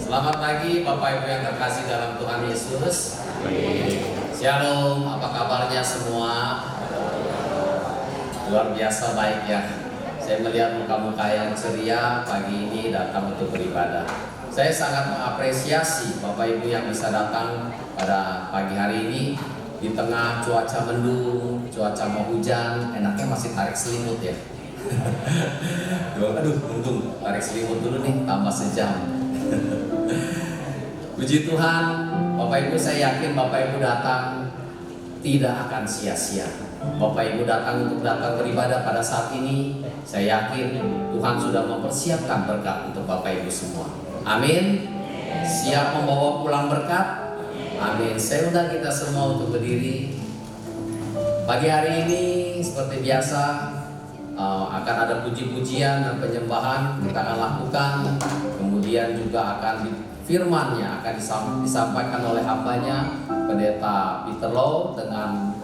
Selamat pagi Bapak Ibu yang terkasih dalam Tuhan Yesus. Shalom, apa kabarnya semua? Luar biasa baik ya. Saya melihat muka-muka yang ceria pagi ini datang untuk beribadah. Saya sangat mengapresiasi Bapak Ibu yang bisa datang pada pagi hari ini di tengah cuaca mendung, cuaca mau hujan, enaknya masih tarik selimut ya. Aduh, untung tarik selimut dulu nih, tambah sejam. Puji Tuhan, Bapak Ibu, saya yakin Bapak Ibu datang tidak akan sia-sia. Bapak Ibu datang untuk beribadah pada saat ini, saya yakin Tuhan sudah mempersiapkan berkat untuk Bapak Ibu semua. Amin. Siap membawa pulang berkat? Amin. Saya undang kita semua untuk berdiri. Pagi hari ini seperti biasa akan ada puji-pujian dan penyembahan kita akan lakukan. Kemudian juga akan firman-Nya akan disampaikan oleh hambanya Pendeta Peter Low dengan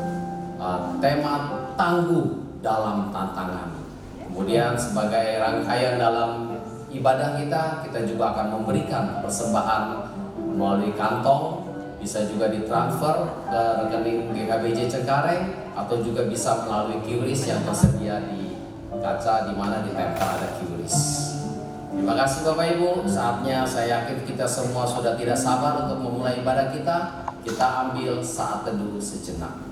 tema tangguh dalam tantangan. Kemudian sebagai rangkaian dalam ibadah kita juga akan memberikan persembahan melalui kantong, bisa juga ditransfer ke rekening GKBJ Cengkareng atau juga bisa melalui QRIS yang tersedia di kaca di mana ditempel ada QRIS. Terima kasih Bapak Ibu, saatnya saya yakin kita semua sudah tidak sabar untuk memulai ibadah kita. Kita ambil saat teduh sejenak.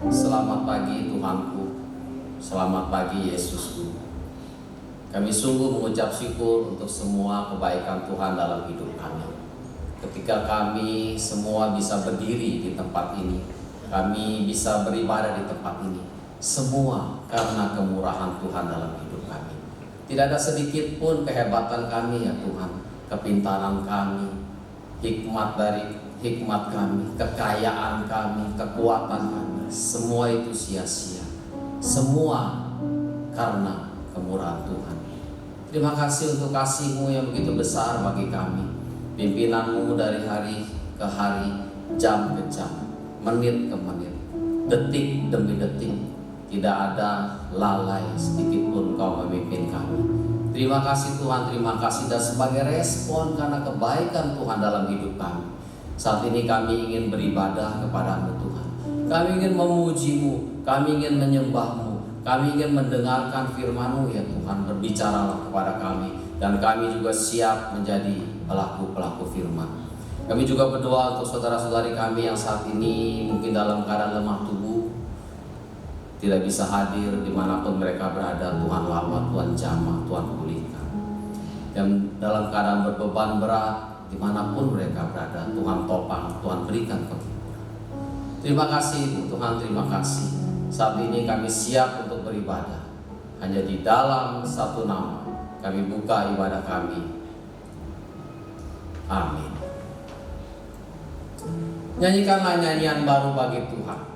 Selamat pagi Tuhanku, selamat pagi Yesusku. Kami sungguh mengucap syukur untuk semua kebaikan Tuhan dalam hidup kami. Ketika kami semua bisa berdiri di tempat ini, kami bisa beribadah di tempat ini, semua karena kemurahan Tuhan dalam hidup kami. Tidak ada sedikit pun kehebatan kami ya Tuhan, kepintaran kami, hikmat kami, kekayaan kami, kekuatan kami. Semua itu sia-sia. Semua karena kemurahan Tuhan. Terima kasih untuk kasih-Mu yang begitu besar bagi kami. Pimpinan-Mu dari hari ke hari, jam ke jam, menit ke menit, detik demi detik. Tidak ada lalai sedikit pun Kau memimpin kami. Terima kasih Tuhan, terima kasih. Dan sebagai respon karena kebaikan Tuhan dalam hidup kami, saat ini kami ingin beribadah kepada-Mu Tuhan. Kami ingin memuji-Mu, kami ingin menyembah-Mu, kami ingin mendengarkan firman-Mu ya Tuhan. Berbicaralah kepada kami, dan kami juga siap menjadi pelaku-pelaku firman. Kami juga berdoa untuk saudara-saudari kami yang saat ini mungkin dalam keadaan lemah tubuh, tidak bisa hadir dimanapun mereka berada. Tuhan lawat, Tuhan jamah, Tuhan pulihkan. Dan dalam keadaan berbeban berat, dimanapun mereka berada, Tuhan topang, Tuhan berikan kehidupan. Terima kasih Tuhan, terima kasih. Saat ini kami siap untuk beribadah. Hanya di dalam satu nama kami buka ibadah kami. Amin. Nyanyikanlah nyanyian baru bagi Tuhan.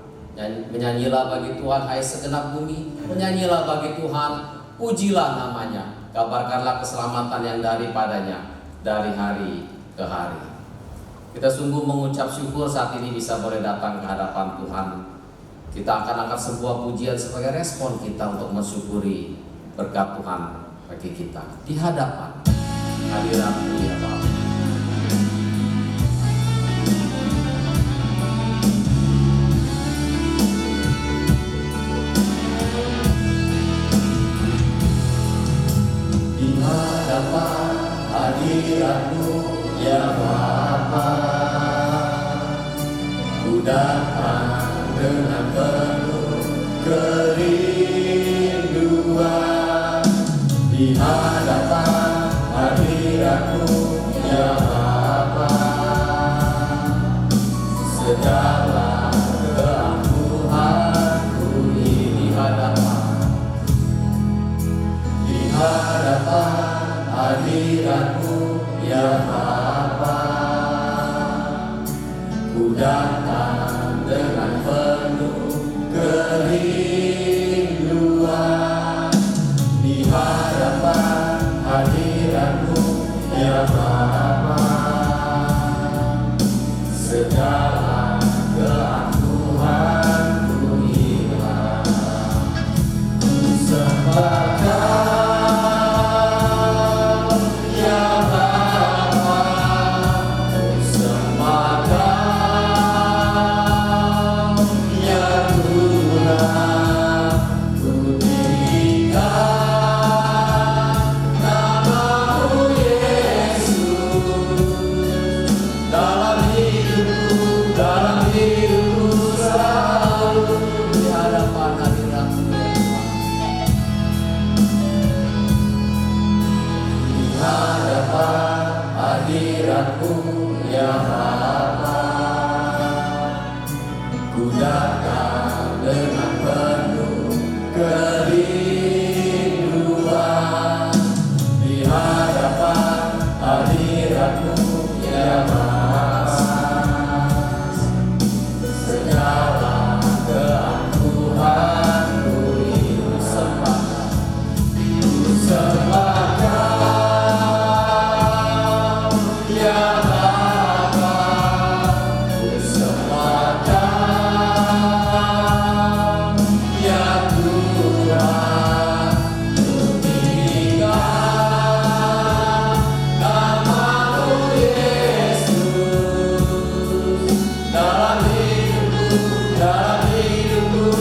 Menyanyilah bagi Tuhan hai segenap bumi. Menyanyilah bagi Tuhan, pujilah namanya. Kabarkanlah keselamatan yang daripadanya dari hari ke hari. Kita sungguh mengucap syukur saat ini bisa boleh datang ke hadapan Tuhan. Kita akan angkat sebuah pujian sebagai respon kita untuk mensyukuri berkat Tuhan bagi kita di hadapan hadirat-Mu ya Bapa. Di hadapan hadirat-Mu ya Bapa, ku datang dengan penuh kerinduan. Di hadapan hadirat-Mu ya Bapa, segala keangkuhanku di hadapan. Di hadirat-Mu ya Bapa. Ku datang dengan penuh kerinduan di hadapan hadirat-Mu ya Bapa. Segala keangkuhanku hilang, ku sembah Kau ya Bapa, ku sembah Kau ya Tuhan, ku tinggikan nama-Mu Yesus dalam hidupku selalu di hadapan hadirat-Mu ya Tuhan. Di hadapan hadirat-Mu ya Bapa, ku datang dengan penuh kerinduan di hadapan hadirat-Mu ya Bapa. Segala keangkuhanku ku sembah Kau ya Bapa, ku sembah Kau ya Tuhan, ku tinggikan nama-Mu Yesus dalam hidupku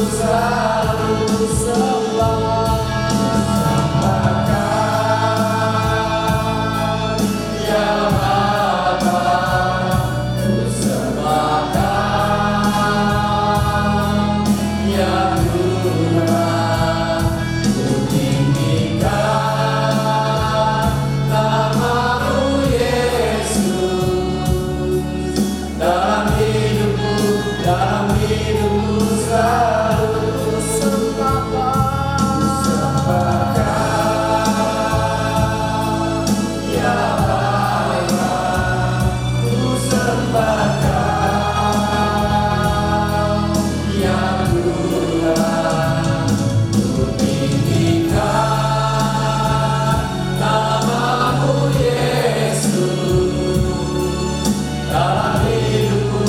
selalu sembah Kau ya Bapa, ku sembah Kau ya Tuhan, ku tinggikan nama-Mu Yesus dalam hidupku selalu sembah Kau ya Bapa, ku sembah Kau ya Tuhan, ku tinggikan nama-Mu Yesus dalam hidupku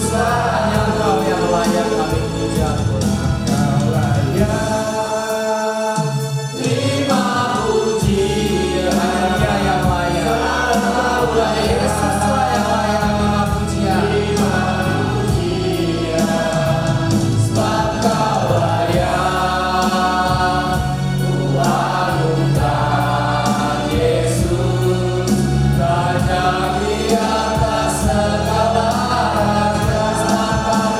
selalu. Engkau yang layak kami puja Tuhan. Engkau layak terima pujian. Dia yang layak. Engkau layak. Yesus yang layak terima pujian. Sebab Kau layak. Tuhan bukan Yesus, Raja di atas segala raja. Kau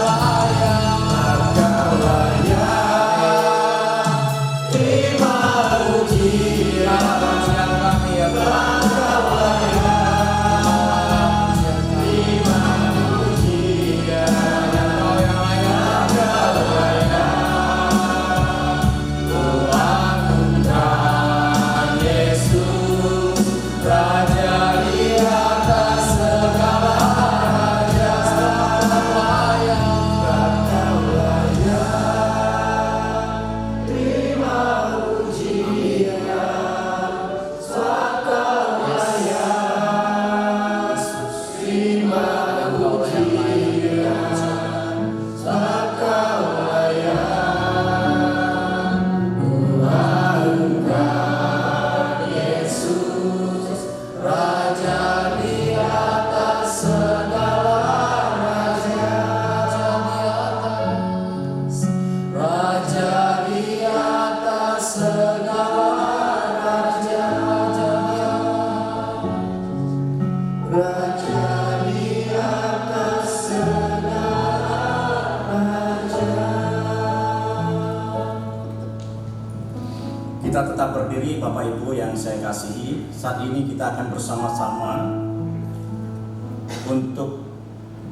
layak terima pujian. Pujian kami ya Tuhan. Kau layak terima pujian. Engkau yang layak. Kau layak. Tuhan bukan Yesus, Raja di atas segala raja. Kau layak terima pujian. Sebab Kau layak terima pujian. Sebab Kau layak. Tuhan bukan Yesus, Raja di atas segala raja. Raja di atas segala raja. Raja di atas segala raja. Kita tetap berdiri Bapak Ibu yang saya kasihi. Saat ini kita akan bersama-sama untuk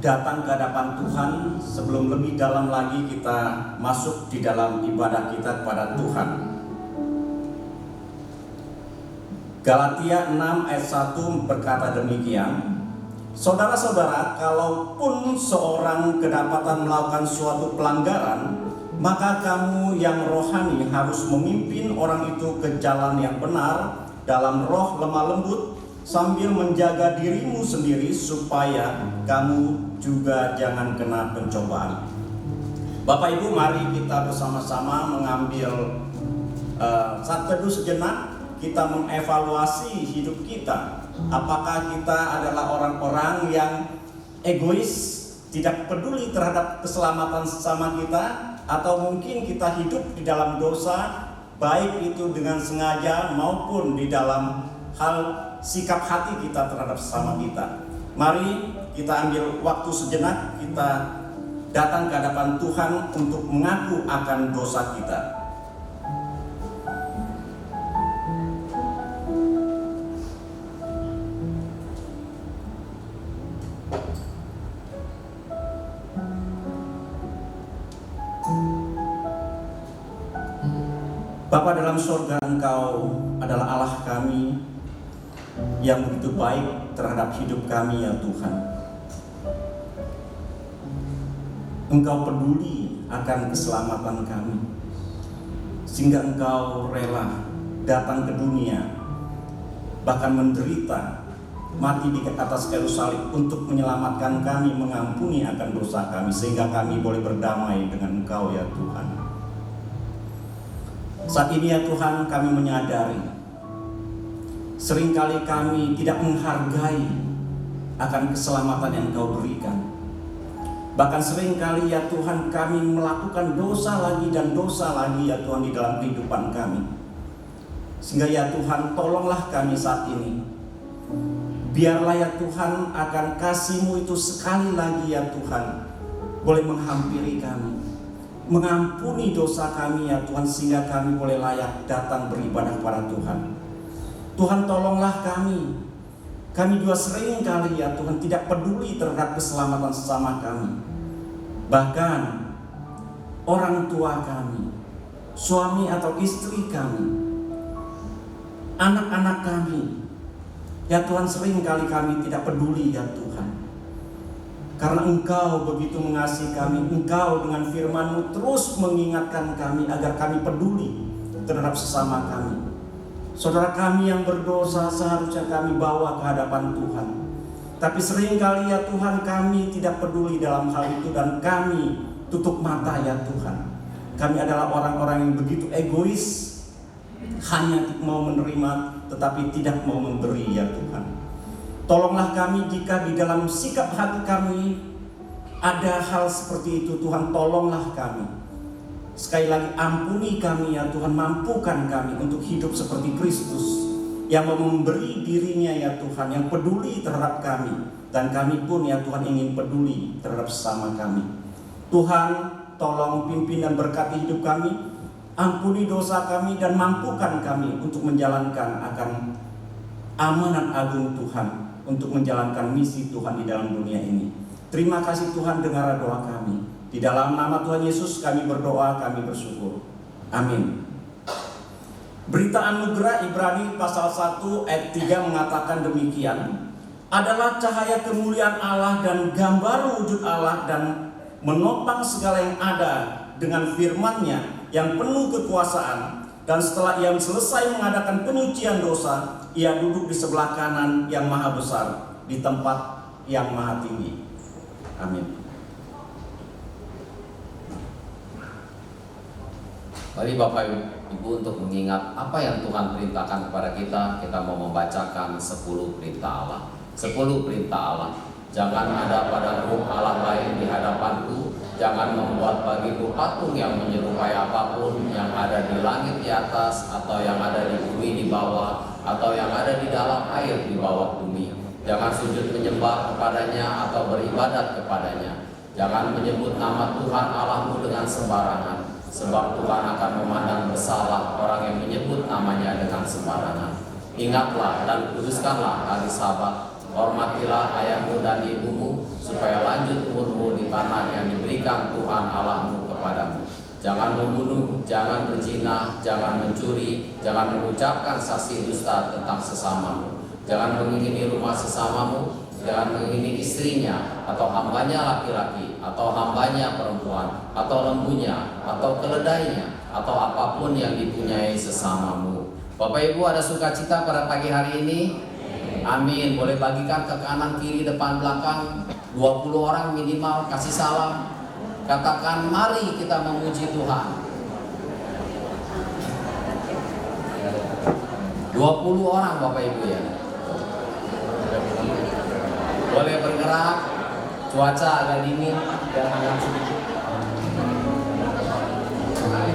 datang ke hadapan Tuhan. Sebelum lebih dalam lagi kita masuk di dalam ibadah kita kepada Tuhan. Galatia 6 ayat 1 berkata demikian, saudara-saudara, kalaupun seorang kedapatan melakukan suatu pelanggaran, maka kamu yang rohani harus memimpin orang itu ke jalan yang benar dalam roh lemah lembut, sambil menjaga dirimu sendiri supaya kamu juga jangan kena pencobaan. Bapak Ibu, mari kita bersama-sama mengambil saat teduh sejenak, kita mengevaluasi hidup kita. Apakah kita adalah orang-orang yang egois, tidak peduli terhadap keselamatan sesama kita, atau mungkin kita hidup di dalam dosa, baik itu dengan sengaja maupun di dalam hal sikap hati kita terhadap sesama kita. Mari kita ambil waktu sejenak, kita datang ke hadapan Tuhan untuk mengaku akan dosa kita. Bapa dalam surga, Engkau adalah Allah kami yang begitu baik terhadap hidup kami ya Tuhan. Engkau peduli akan keselamatan kami, sehingga Engkau rela datang ke dunia, bahkan menderita, mati di atas kayu salib untuk menyelamatkan kami, mengampuni akan dosa kami, sehingga kami boleh berdamai dengan Engkau ya Tuhan. Saat ini ya Tuhan, kami menyadari seringkali kami tidak menghargai akan keselamatan yang Engkau berikan. Bahkan seringkali ya Tuhan, kami melakukan dosa lagi dan dosa lagi ya Tuhan di dalam kehidupan kami. Sehingga ya Tuhan, tolonglah kami saat ini. Biarlah ya Tuhan, akan kasih-Mu itu sekali lagi ya Tuhan boleh menghampiri kami, mengampuni dosa kami ya Tuhan, sehingga kami boleh layak datang beribadah kepada Tuhan. Tuhan, tolonglah kami. Kami juga sering kali ya Tuhan tidak peduli terhadap keselamatan sesama kami. Bahkan orang tua kami, suami atau istri kami, anak-anak kami, ya Tuhan, sering kali kami tidak peduli ya Tuhan. Karena Engkau begitu mengasihi kami, Engkau dengan firman-Mu terus mengingatkan kami agar kami peduli terhadap sesama kami. Saudara kami yang berdosa seharusnya kami bawa ke hadapan Tuhan. Tapi seringkali ya Tuhan, kami tidak peduli dalam hal itu dan kami tutup mata ya Tuhan. Kami adalah orang-orang yang begitu egois, hanya mau menerima tetapi tidak mau memberi ya Tuhan. Tolonglah kami jika di dalam sikap hati kami ada hal seperti itu Tuhan, tolonglah kami. Sekali lagi ampuni kami ya Tuhan, mampukan kami untuk hidup seperti Kristus yang mau memberi dirinya ya Tuhan, yang peduli terhadap kami, dan kami pun ya Tuhan ingin peduli terhadap sesama kami. Tuhan, tolong pimpin dan berkati hidup kami, ampuni dosa kami dan mampukan kami untuk menjalankan akan amanat agung Tuhan, untuk menjalankan misi Tuhan di dalam dunia ini. Terima kasih Tuhan, dengar doa kami. Di dalam nama Tuhan Yesus kami berdoa, kami bersyukur. Amin. Berita anugerah Ibrani pasal 1 ayat 3 mengatakan demikian. Adalah cahaya kemuliaan Allah dan gambar wujud Allah, dan menopang segala yang ada dengan firman-Nya yang penuh kekuasaan. Dan setelah Ia selesai mengadakan penyucian dosa, Ia duduk di sebelah kanan yang maha besar, di tempat yang maha tinggi. Amin. Mari Bapak Ibu, untuk mengingat apa yang Tuhan perintahkan kepada kita mau membacakan 10 perintah Allah. 10 perintah Allah. Jangan ada padamu Allah lain di hadapanku. Jangan membuat bagiku patung yang menyerupai apapun yang ada di langit di atas, atau yang ada di bumi di bawah, atau yang ada di dalam air di bawah bumi. Jangan sujud menyembah kepadanya atau beribadat kepadanya. Jangan menyebut nama Tuhan Allahmu dengan sembarangan, sebab Tuhan akan memandang bersalah orang yang menyebut namanya dengan sembarangan. Ingatlah dan kuduskanlah hari Sabat. Hormatilah ayahmu dan ibumu, supaya lanjut umurmu di tanah yang diberikan Tuhan Allahmu kepadamu. jangan membunuh, jangan berzina, jangan mencuri, jangan mengucapkan saksi dusta tentang sesamamu, jangan mengingini rumah sesamamu, jangan mengingini istrinya atau hambanya laki-laki atau hambanya perempuan atau lembunya atau keledainya atau apapun yang dipunyai sesamamu. Bapak Ibu, ada sukacita pada pagi hari ini? Amin. Boleh bagikan ke kanan, kiri, depan, belakang 20 orang minimal, kasih salam. Katakan, mari kita memuji Tuhan. 20 orang Bapak Ibu ya. Boleh bergerak. Cuaca agak dingin dan hangat sedikit. Mari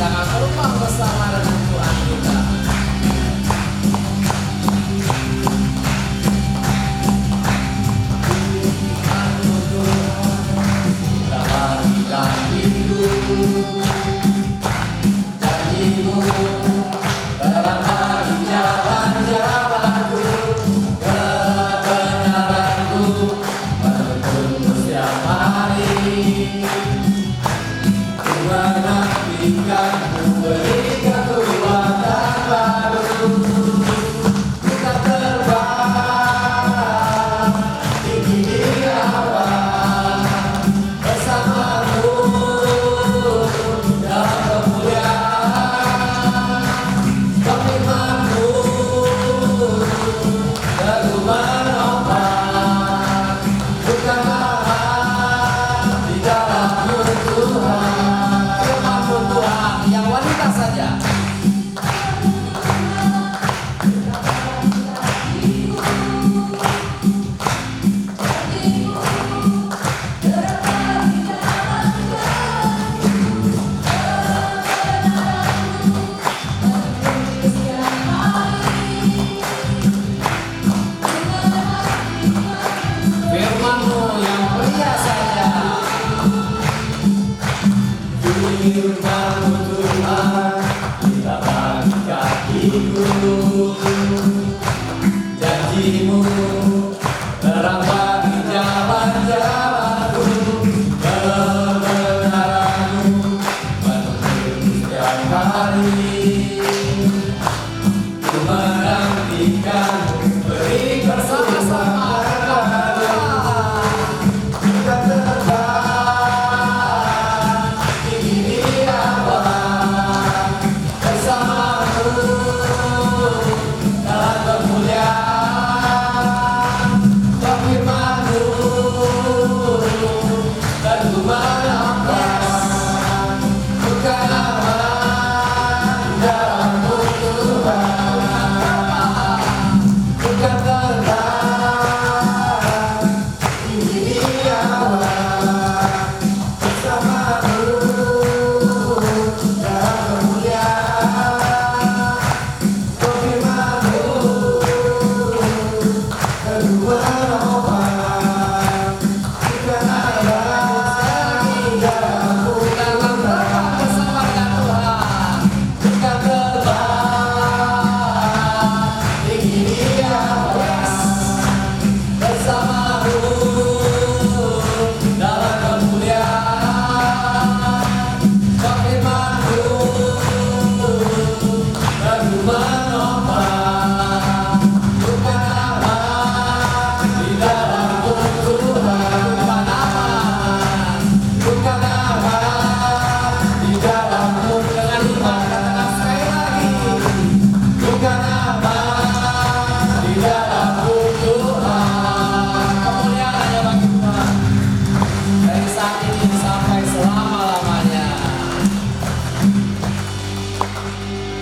kita berlomba bersama dengan Tuhan kita.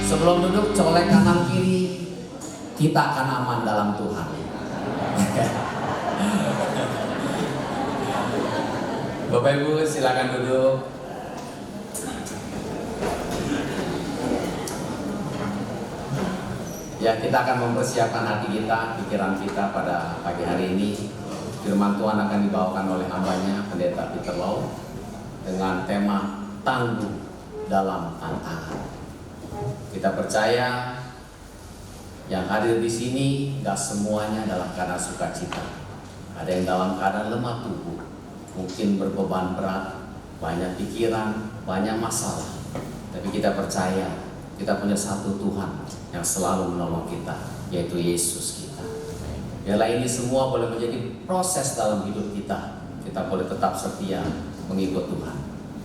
Sebelum duduk, colek kanan kiri, kita akan aman dalam Tuhan. Bapak Ibu silakan duduk. Ya, kita akan mempersiapkan hati kita, pikiran kita pada pagi hari ini. Firman Tuhan akan dibawakan oleh hambanya, Pendeta Peter Lau, dengan tema tangguh dalam tantangan. Kita percaya yang hadir di sini gak semuanya dalam keadaan sukacita. Ada yang dalam keadaan lemah tubuh, mungkin berbeban berat, banyak pikiran, banyak masalah. Tapi kita percaya kita punya satu Tuhan yang selalu menolong kita, yaitu Yesus kita. Biarlah ini semua boleh menjadi proses dalam hidup kita. Kita boleh tetap setia mengikut Tuhan,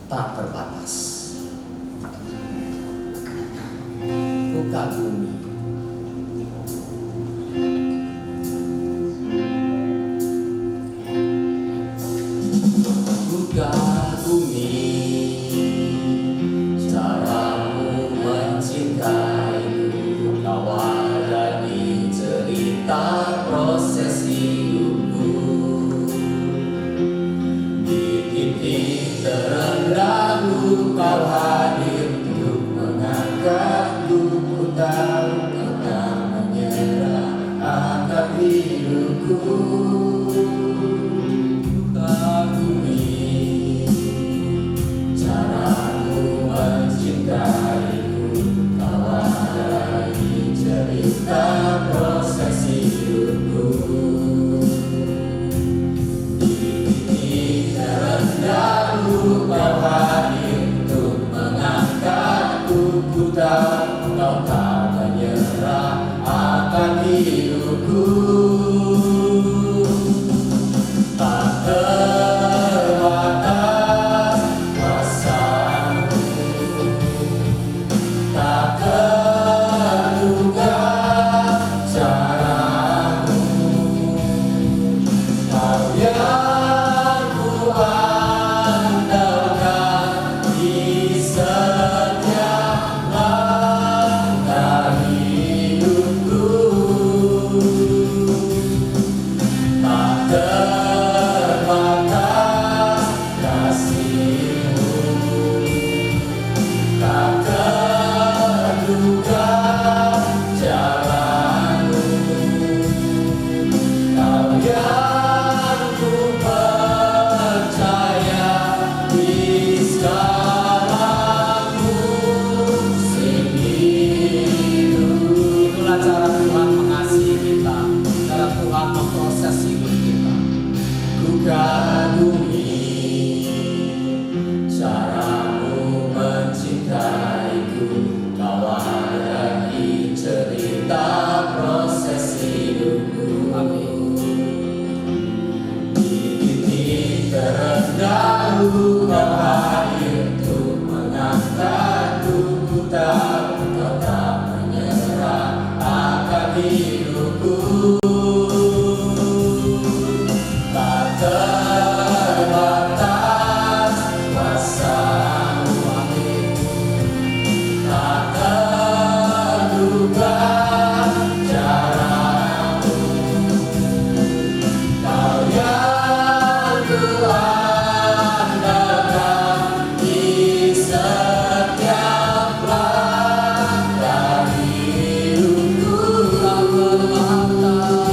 tak terbatas. Ku kagumi caramu mencintaiku, kau ada di cerita proses hidupku. Di titik terendahku kau hadir untuk mengangkatku. Ku tahu kau tak menyerah akan hidupku. Proses hidupku, di titik terendahku kau hadir untuk mengangkatku. Ku tahu kau tak menyerah akan hidupku. Tak terbatas kuasa-Mu, tak terduga caramu. Kau yang ku andalkan di setiap langkah hidupku. Tak terbatas kasih-Mu, tak terduga jalan-Mu. Kau yang ku percaya di segala musim hidup. Itulah cara Tuhan mengasihi kita, cara Tuhan memproses hidup kita. Ku kagumi caramu mencintaiku, kau ada di cerita proses hidupku. Amin. Di titik terendahku kau hadir untuk mengangkatku. Ku tahu kau tak menyerah akan hidupku. Tak terbatas kuasa-Mu, amin. Tak terduga cara-Mu. Kau yang ku andalkan di setiap langkah hidupku. Tak terbatas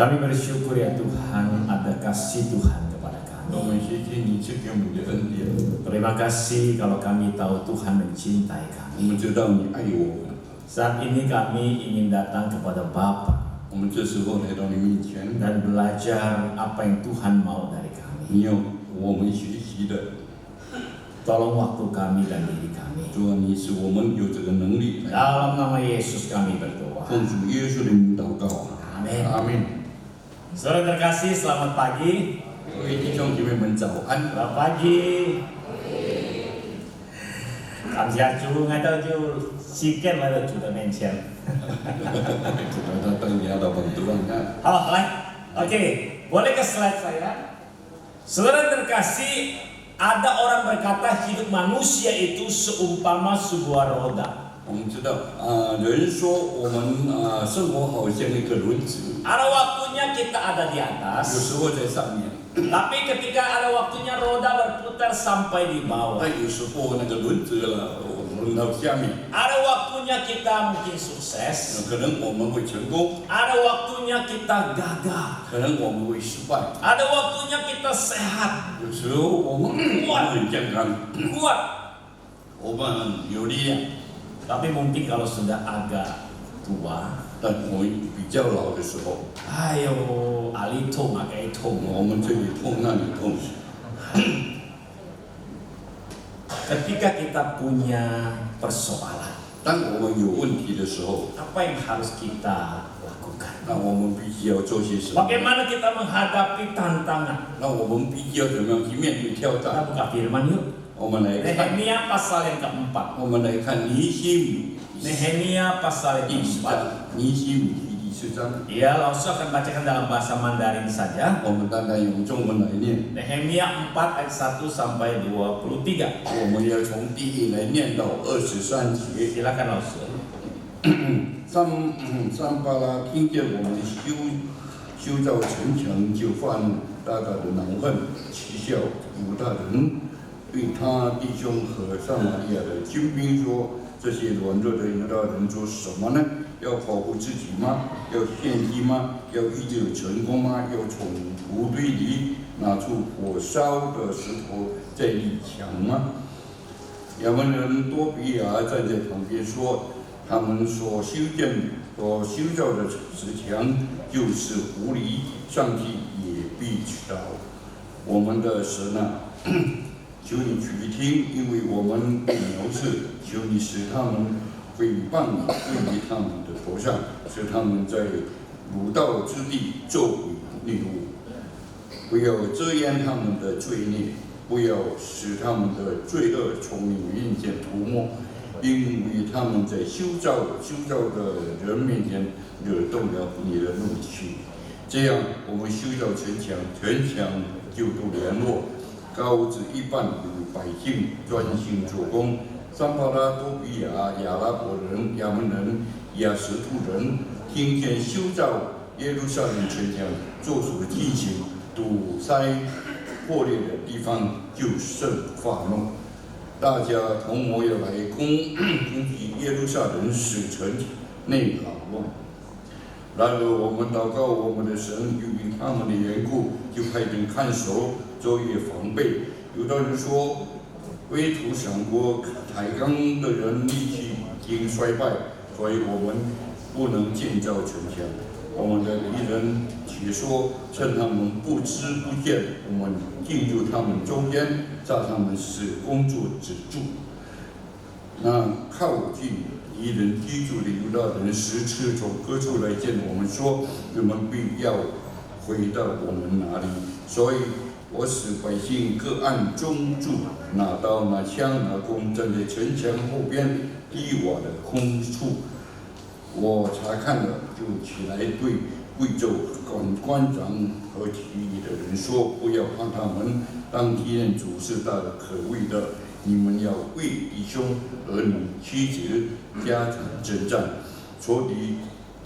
Kami bersyukur ya Tuhan ada kasih Tuhan kepada 我 kami. 们谢谢你赐给我们的恩典， Terima kasih kalau kami tahu Tuhan mencintai 我 kami. 们知道你爱我们。 Saat ini kami ingin datang kepada Bapa 我们这时候来到你面前， dan belajar apa yang Tuhan mau dari kami. 你要我们学习的， Tolong waktu kami dan diri kami. 主啊，你使我们有这个能力来 Dalam nama Yesus kami berdoa. 奉主耶稣的名祷告。 Amin. 阿门。 Saudara terkasih, selamat pagi. 各位弟兄姐妹们早安。 Selamat pagi. Cảm giác Chúa ngay tới Chúa sikat lại được Chúa đã mention. 他带你到本地看看。 Halo, baik. Oke, boleh ke slide saya? Saudara terkasih, ada orang berkata hidup manusia itu seumpama sebuah roda. 我们知道人说我们生活好像一个轮子， Ada waktunya kita ada di 有 atas, 时候在上面， tapi ketika ada waktunya roda berputar sampai di bawah. 但有时候那个轮子轮到下面， Ada waktunya kita mungkin sukses, 可能我们会成功， ada waktunya kita gagal, 可能我们会失败， ada waktunya kita sehat, 有时候我们很健康， kuat. 我们有力量。 Tapi mungkin kalau sudah agak tua, 但我比较老的时候， ayo ali痛啊该痛。我们这里痛那里痛。 Ketika kita punya persoalan, 当我们有问题的时候， apa yang harus kita lakukan? 那我们必须要做些什么？ Bagaimana kita menghadapi tantangan? 那我们必须要怎么样去面对挑 Kita 战？ buka firman yuk. 我们来看， Nehemia pasal yang keempat. 我们来看尼希米 Nehemia pasal 第 yang 4 keempat. 章，尼希米第4章。 Ya, langsung akan bacakan dalam bahasa Mandarin saja. 我们单单用中文来念， Nehemia 4 ayat 1 sampai 23. 我们要从第1来念到23节。 Silakan langsung. 桑巴拉听见我们修造城墙，就犯大大的恼恨，讥笑犹大人，对他弟兄和撒玛利亚的军兵说：“这些软弱的犹大人做什么呢？要保护自己吗？要献祭吗？要医治成功吗？要从部队里拿出火烧的石头再立墙吗？”亚门人多比亚站在旁边说：“他们所修造的石墙就是狐狸，上帝也必知道。我们的神啊，求你垂听，因为我们被藐视，求你使他们诽谤你，归于他们的头上，使他们在鲁道之地咒毁孽物。不要遮掩他们的罪孽，不要使他们的罪恶从你面前涂抹。”因为他们在修造的人面前惹动了你的怒气，这样我们修造城墙，城墙就都联络，高子一半与百姓专心做工。桑巴拉多比亚、亚拉伯人、亚门人、亚什突人听见修造耶路撒冷城墙做出的进行，堵塞破裂的地方，就甚发怒。大家同谋要来攻击耶路撒冷，使城内扰乱。然而我们祷告我们的神，由于他们的缘故，就派人看守，昼夜防备。有的人说，为土想过抬杠的人力气已经衰败，所以我们不能建造城墙。我们的敌人且说，趁他们不知不见，我们进入他们中间，让他们使工作止住。那靠近敌人居住的犹大人10次从各处来见我们说，你们必要回到我们哪里？所以我使百姓各按中住，拿刀拿枪拿弓，站在城墙后边低瓦的空处。我查看了，就起来对贵胄、官长和其余的人说：“不要怕他们，当天主是大的可畏的。你们要为弟兄、儿女、妻子、家产征战。仇敌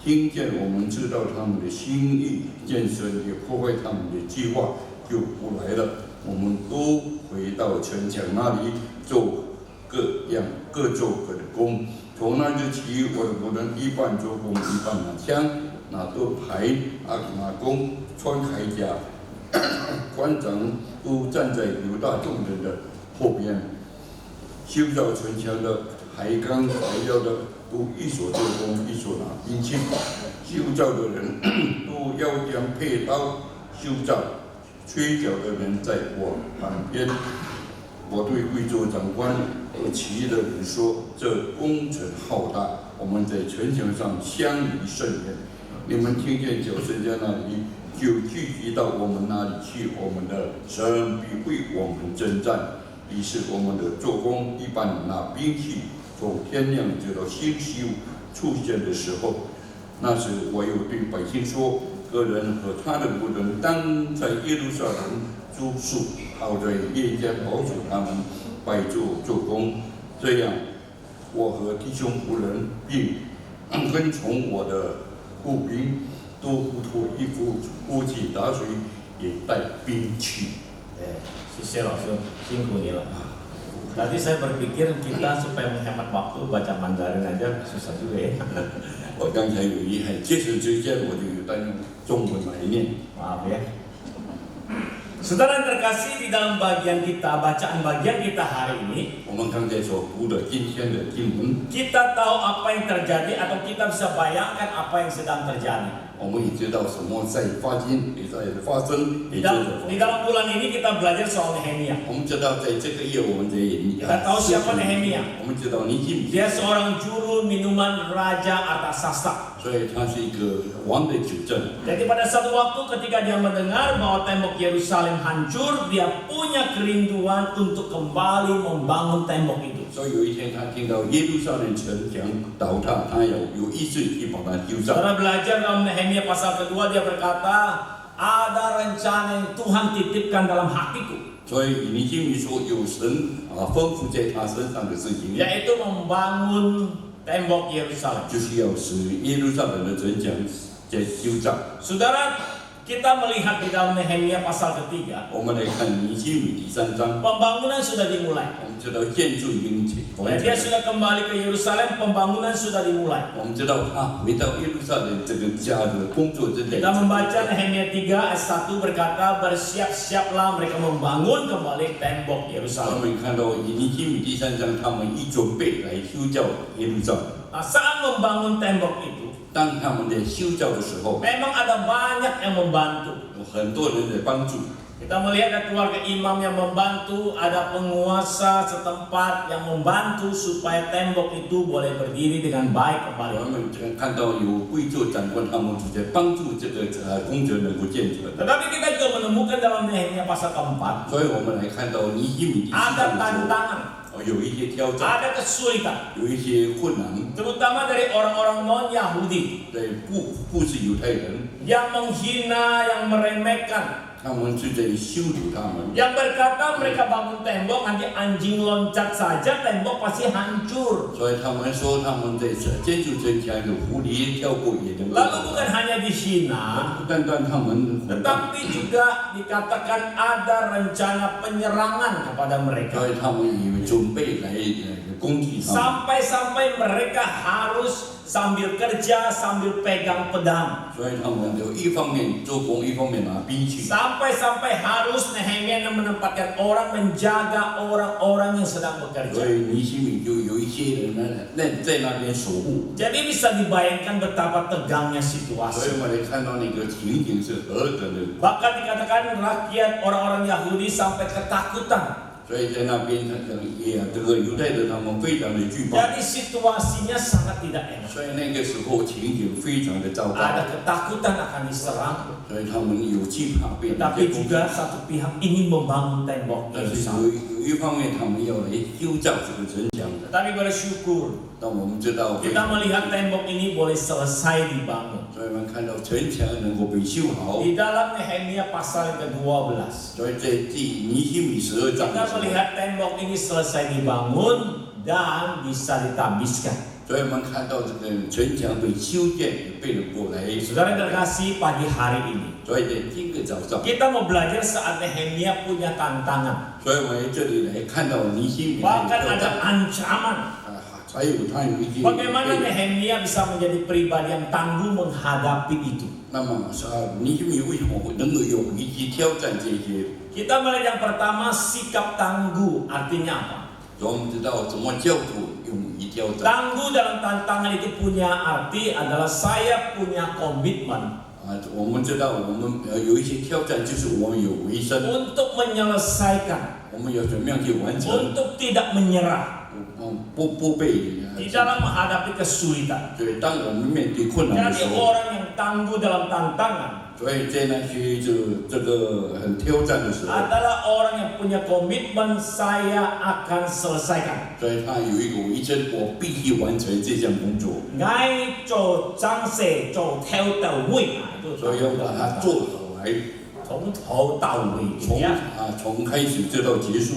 听见我们知道他们的心意，见神也破坏他们的计划，就不来了。我们都回到城墙那里，做各做各的工。从那日起，我的仆人一半做工，一半拿枪，拿盾牌、马弓、穿铠甲，官长都站在犹大众人的后边。修造城墙的、抬杠抬腰的，都一手做工，一手拿兵器。修造的人都腰将佩刀修造，吹角的人在我旁边。我对贵州长官和其余的人说：“这工程浩大，我们在城墙上相离甚远。你们听见脚声在那里，就聚集到我们那里去。我们的神必为我们征战。”于是我们的做工一般拿兵器，从天亮直到星期五出现的时候。那时我又对百姓说：“个人和他的仆人当在耶路撒冷住宿，好在夜间保守他们拜做工。这样，我和弟兄仆人并跟从我的步兵都不脱衣服，不去打水，也带兵器。” Sisi langsung singgung ya. Tadi saya berpikir kita supaya menghemat waktu baca Mandarin aja susah juga ya. 我刚才有遗憾，接手之前我就有单用中文来念。 Maaf ya. Saudara yang terkasih, di dalam bagian kita, bacaan bagian kita hari ini, 我们刚才所读的今天的经文， kita tahu apa yang terjadi atau kita bisa bayangkan apa yang sedang terjadi. 我们也知道什么在发生，也在发生，也 Di dalam bulan ini kita belajar soal Nehemia. 我们知道在这个月我们在 Kita tahu siapa Nehemia. 我们知道尼希米， Dia seorang juru minuman Raja Artasasta. 所以他是一个王的主政。 Jadi pada satu waktu ketika dia mendengar bahwa tembok Yerusalem hancur, dia punya kerinduan untuk kembali membangun tembok itu. 所以有一天他听到耶路撒冷城墙倒塌，他有意识去把它修造。 Saudara belajar dalam Nehemia pasal kedua, dia berkata, ada rencana yang Tuhan titipkan dalam hatiku, 所以尼希米说有神吩咐在他身上的事情， yaitu membangun tembok Yerusalem. 就是要使耶路撒冷的城墙在修造。 Saudara, kita melihat di dalam Nehemia pasal ketiga, 我们来看尼希米第3章， pembangunan sudah dimulai. 我们知道建筑已经完 Dia 成。 sudah kembali ke Yerusalem, pembangunan sudah dimulai. 我们知道他回到耶路撒冷这个家的工作正在 Kita membaca Nehemia 3 ayat 1 berkata, bersiap-siaplah mereka membangun kembali tembok 我 Yerusalem. 们看到尼希米第3章，他们一准备来修造耶路撒冷。 Nah, saat membangun tembok itu, 当他们在修造的时候， memang ada banyak yang membantu. 有很多人在帮助。 Kita melihat ada keluarga imam yang membantu, ada penguasa setempat yang membantu supaya tembok itu boleh berdiri dengan baik 我 kembali. 们看到有贵族长官，他们就在帮助这个工程能够建成。 Tetapi kita juga menemukan dalam Nehemia pasal keempat, 所以我们来看到尼希米第4 ada 章的时 tantangan, 候，有一些挑战， ada kesulitan, 有一些困难， terutama dari orang-orang non-Yahudi 对不是犹太人， yang menghina, yang meremehkan, 他们是在羞辱他们。 yang berkata mereka bangun tembok nanti anjing loncat saja tembok pasti hancur. 所以他们说他们在建筑城墙有狐狸跳过也能够。 Lalu bukan hanya dihina, 不单单他们很大， tetapi juga dikatakan ada rencana penyerangan kepada mereka. 所以他们也准备来攻击他们。 Sampai-sampai mereka harus sambil kerja sambil pegang pedang. 所以他们就一方面做工，一方面拿兵器。 Sampai-sampai harus Nehemia menempatkan orang menjaga orang-orang yang sedang 所 bekerja. 以尼希米就有一些人呢，在那边守护。 Jadi bisa dibayangkan betapa tegangnya 所以 situasi. 我们来看到那个情景是何等的。 Bahkan dikatakan rakyat orang-orang Yahudi sampai ketakutan. 所以在那边，这个犹太人他们非常的惧怕， Jadi situasinya sangat tidak enak. 所以那个时候情景非常的糟糕， Ada ketakutan akan diserang, 所以他们有惧怕被人家 tetapi 攻击。 juga satu pihak ingin membangun tembok 但是 Yerusalem. 有一方面，他们要来修造这个城墙的。 Tetapi bersyukur 但我们知道， kita melihat tembok ini boleh selesai dibangun. 所以我们看到城墙能够被修好。 Di dalam Nehemia pasal ke-12, 所以在第尼希米12章 kita 的时候， melihat tembok ini selesai dibangun dan bisa ditabiskan. 所以我们看到这个城墙被修建，被人过来。 Saudara terkasih, pagi hari ini 所以在今个早上， kita mau belajar saat Nehemia punya tantangan, 所以我们在这里来看到尼希米的 bahkan 挑 ada 战， ancaman. 还有他有一些 Bagaimana Nehemia bisa menjadi pribadi yang tangguh menghadapi itu? 那么尼希米为什么会能够勇于去挑战这些？ Kita melihat yang pertama sikap tangguh artinya apa? 我们知道怎么教主勇于挑战。 Tangguh dalam tantangan itu punya arti adalah saya punya komitmen 我们知道我们有一些挑战，就是我们有为生， untuk menyelesaikan, 我们要怎么样去完成， untuk tidak menyerah 不被 di dalam menghadapi kesulitan. 对，当我们面对困难的 Jadi 时候， orang yang tangguh dalam tantangan 所以在那些这个很挑战的时候， adalah orang yang punya komitmen saya akan selesaikan. 所以他有一个为生，我必须完成这项工作， Ngay cho trang sẻ cho theo tàu vị itu 所以要把它做好来， 从头到尾 从 ya. 从开始直到结束，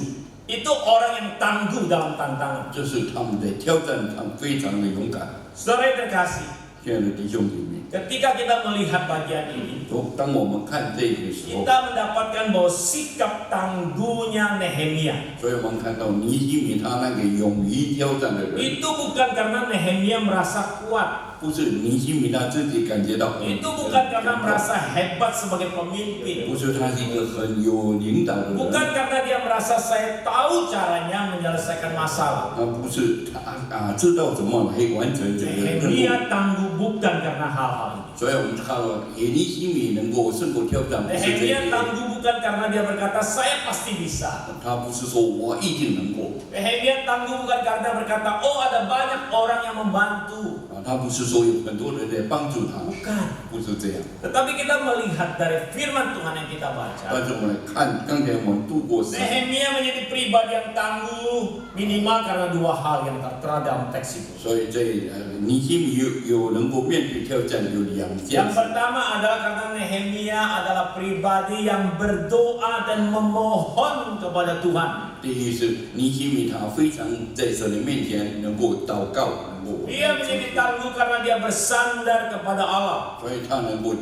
Itu orang yang tangguh dalam tantangan. 这是他们在挑战上非常的勇敢。 Saudara yang terkasih, 亲爱的弟兄姐妹， ketika kita melihat bagian ini, 当我们看这个时候， kita mendapatkan bahwa sikap tangguhnya Nehemia 所以我们看到尼希米他那个勇于挑战的人， itu bukan karena Nehemia merasa kuat, 不是尼希米他自己感觉到， itu bukan karena merasa hebat sebagai pemimpin, 不是他是一个很有领导的人， bukan karena dia merasa saya tahu caranya menyelesaikan masalah. 不是他知道怎么来完成这个任务。 Nehemia tangguh bukan karena hal-hal ini. 所以我们看到尼希米能够胜过挑战，不是这 Nehemia 个， tangguh bukan karena dia berkata saya pasti bisa. 他不是说我一定能过， Nehemia tangguh bukan karena berkata oh ada banyak orang yang membantu. 他不是说有很多人在帮助他， Bukan. 不是这样。 Tetapi kita melihat dari firman Tuhan yang kita baca, 但是我们来看，刚才我们读过神， Nehemia menjadi pribadi yang tangguh minimal karena dua hal yang tertera dalam teks itu. 所以这尼希米有能够面对挑战有两件 Yang pertama adalah karena Nehemia adalah pribadi yang berdoa dan memohon kepada Tuhan. 第一是尼希米他非常在神的面前能够祷告，能够， Dia menjadi tangguh karena dia bersandar kepada Allah. 所以他能够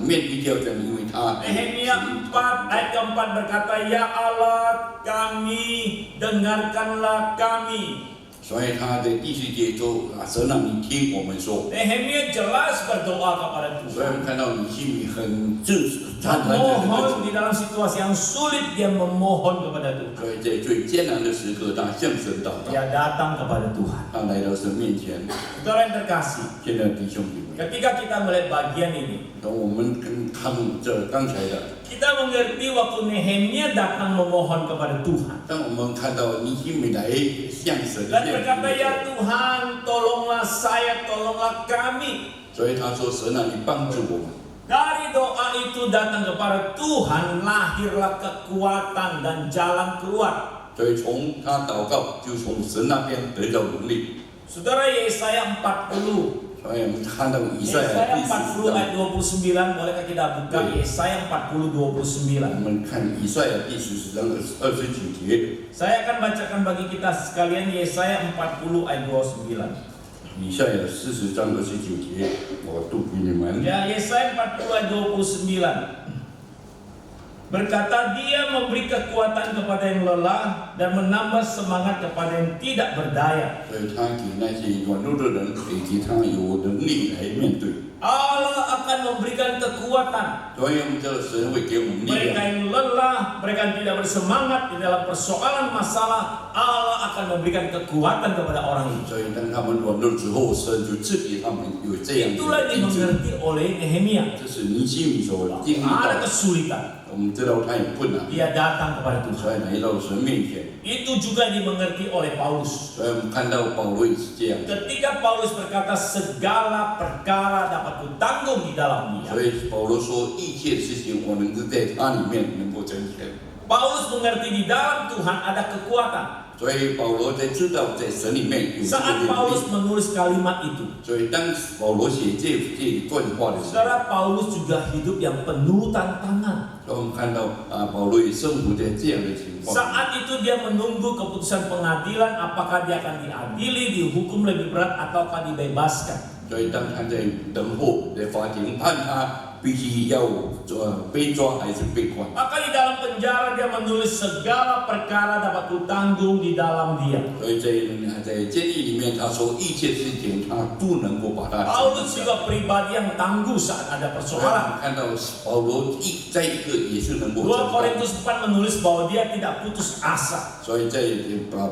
面对挑战，因为他 Nehemia 4 ayat keempat berkata, Ya Allah kami, dengarkanlah kami. 所以他在第四节说神啊，你听我们说。 Nehemia jelas berdoa kepada 所以我 Tuhan. 们看到尼希米很正式，他很 Memohon di dalam situasi yang sulit dia memohon kepada Tuhan. 所以在最艰难的时刻，他向神祷告， Dia datang kepada Tuhan. 他来到神面前。 Saudara yang terkasih, 现在弟兄姐妹， ketika kita melihat bagian ini, 等我们跟他们这刚才的， kita mengerti waktu Nehemia datang memohon kepada Tuhan. 当我们看到尼希米来向神 Dan 献 berkata, 祭， Ya Tuhan, tolonglah saya, tolonglah kami. 所以他说神啊，你帮助我们。 Dari doa itu datang kepada Tuhan, lahirlah kekuatan dan jalan keluar. 所以从他祷告，就从神那边得到能力。 Saudara, Yesaya 40. 所以我们看到以赛亚 Yesaya 第40 40 ayat 章， 29, bolehkah kita buka Yesaya 40 我 29. 们看以赛亚第40章29节。 Saya akan bacakan bagi kita sekalian Yesaya 40 ayat 29. 以赛亚40章29节，我读给你们。 Ya, Yesaya 40 ayat 29. Berkata, Dia memberi kekuatan kepada yang lelah dan menambah semangat kepada yang tidak berdaya. 所以他给那些软弱的人，以及他有能力来面对。 Allah akan memberikan kekuatan. 所以我们知道神会给我们力 Mereka 量。 yang lelah, mereka yang tidak bersemangat di dalam persoalan masalah, Allah akan memberikan kekuatan kepada orang itu. 所以当他们软弱之后，神就赐给他们有这样的 Itulah 意志。 dimengerti oleh Nehemia. 这是尼希米所经历到 Ada 的。 kesulitan, 我们知道他有困难， dia datang kepada 所 Tuhan. 以来到神面前。 Itu juga dimengerti oleh Paulus. 所以我们看到保罗也是这样。 Ketika Paulus berkata segala perkara dapat kutanggung di dalam dia, 所以保罗说，一切事情我能够在他里面能够成全。 Paulus mengerti di dalam Tuhan ada kekuatan. 所以保罗在知道在神里面有这个 Saat 能 Paulus 力。 menulis kalimat itu, 所以当保罗写这一段话的时候， saudara, Paulus juga hidup yang penuh tantangan. 所以我们看到保罗也生活在这样的情况。 Saat itu dia menunggu keputusan pengadilan apakah dia akan diadili, dihukum lebih berat ataukah dibebaskan. 所以当他在等候，在法庭判他必须要被抓还是被关。 Maka di dalam penjara dia menulis segala perkara dapat kutanggung di dalam dia. 所以在监狱里面，他说一切事情他都能够把它 Paulus 承 juga pribadi yang tangguh saat ada 所以我 persoalan. 们看到保罗在一个也是能够 2 承担。 Korintus 4 menulis bahwa dia tidak putus asa. 所以在这个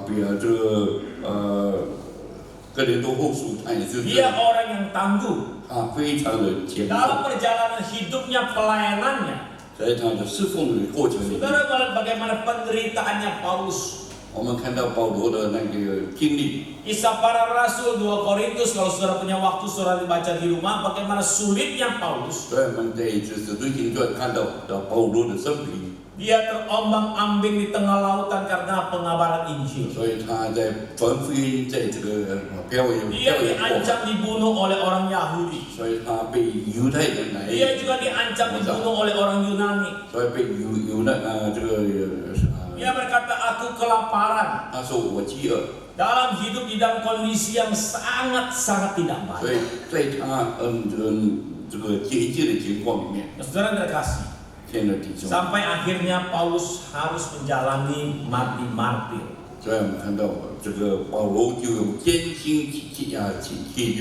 哥林多后书，他也是 Dia orang yang tangguh. 他非常的谦 Dalam 卑， perjalanan hidupnya, pelayanannya, 在他的侍奉的过程里面， saudara melihat bagaimana penderitaannya Paulus. 我们看到保罗的那个经历。 Kisah para Rasul 2 Korintus, kalau saudara punya waktu saudara dibaca di rumah, bagaimana sulitnya Paulus. 所以我们在这《使徒行传》看到保罗的生平， Dia terombang-ambing di tengah lautan karena pengabaran Injil. 所以他在传福音，在这个表演 Dia 过， diancam dibunuh oleh orang Yahudi. 所以他被犹太人来， Dia juga diancam dibunuh oleh orang Yunani. 所以被这个 Dia berkata, aku kelaparan. 他说我饥饿， Dalam hidup di dalam kondisi yang sangat-sangat tidak 所 baik. 以在他这个结界的情况里面， Saudara terkasih, 亲爱的弟兄， sampai akhirnya Paulus harus menjalani mati martir. 所以我们看到这个保罗就用艰辛去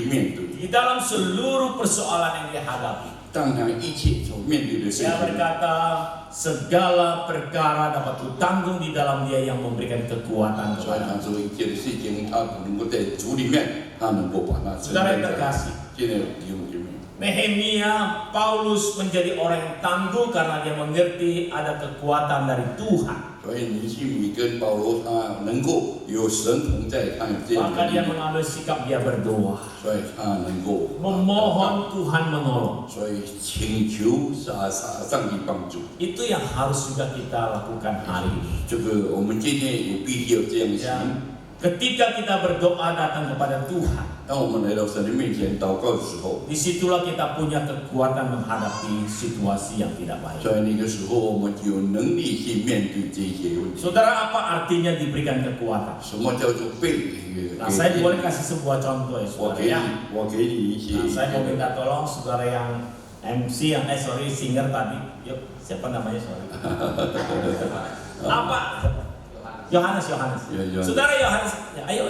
面对， Di dalam seluruh persoalan yang dia hadapi. 当他一切所面对的事 Dia 情。 berkata, segala perkara dapat kutanggung di dalam dia yang memberikan kekuatan 所以 kepada 他说一切的事情，他能够在主里面，他能够把它承 Saudara 担 yang 下来。 terkasih, 现在弟兄姐妹， Nehemia, Paulus menjadi orang yang tangguh karena dia mengerti ada kekuatan dari Tuhan. 所以尼西米跟保罗他能够有神同在，他有这样 Maka 的力 dia 量， mengambil sikap dia berdoa. 所以他能够 Memohon Tuhan menolong. 所以请求上帝帮助。 Itu yang harus juga kita lakukan hari ini. 这个我们今天也必须要这样 Ya. 行。 Ketika kita berdoa datang kepada Tuhan, 当我们来到神的面前祷告的时候， disitulah kita punya kekuatan menghadapi situasi yang tidak baik. 在那个时候我们就有能力去面对这些问题。 Saudara, apa artinya diberikan kekuatan? 什么叫做被？ Nah, saya boleh kasih sebuah contoh ya, 我 saudara 给 ya. 你，我给你一些 Nah, saya mau minta tolong saudara yang MC yang singer tadi. Yuk, siapa namanya sorry? Apa? Yohanes. Ya, Saudara Yohanes, ya, ayo.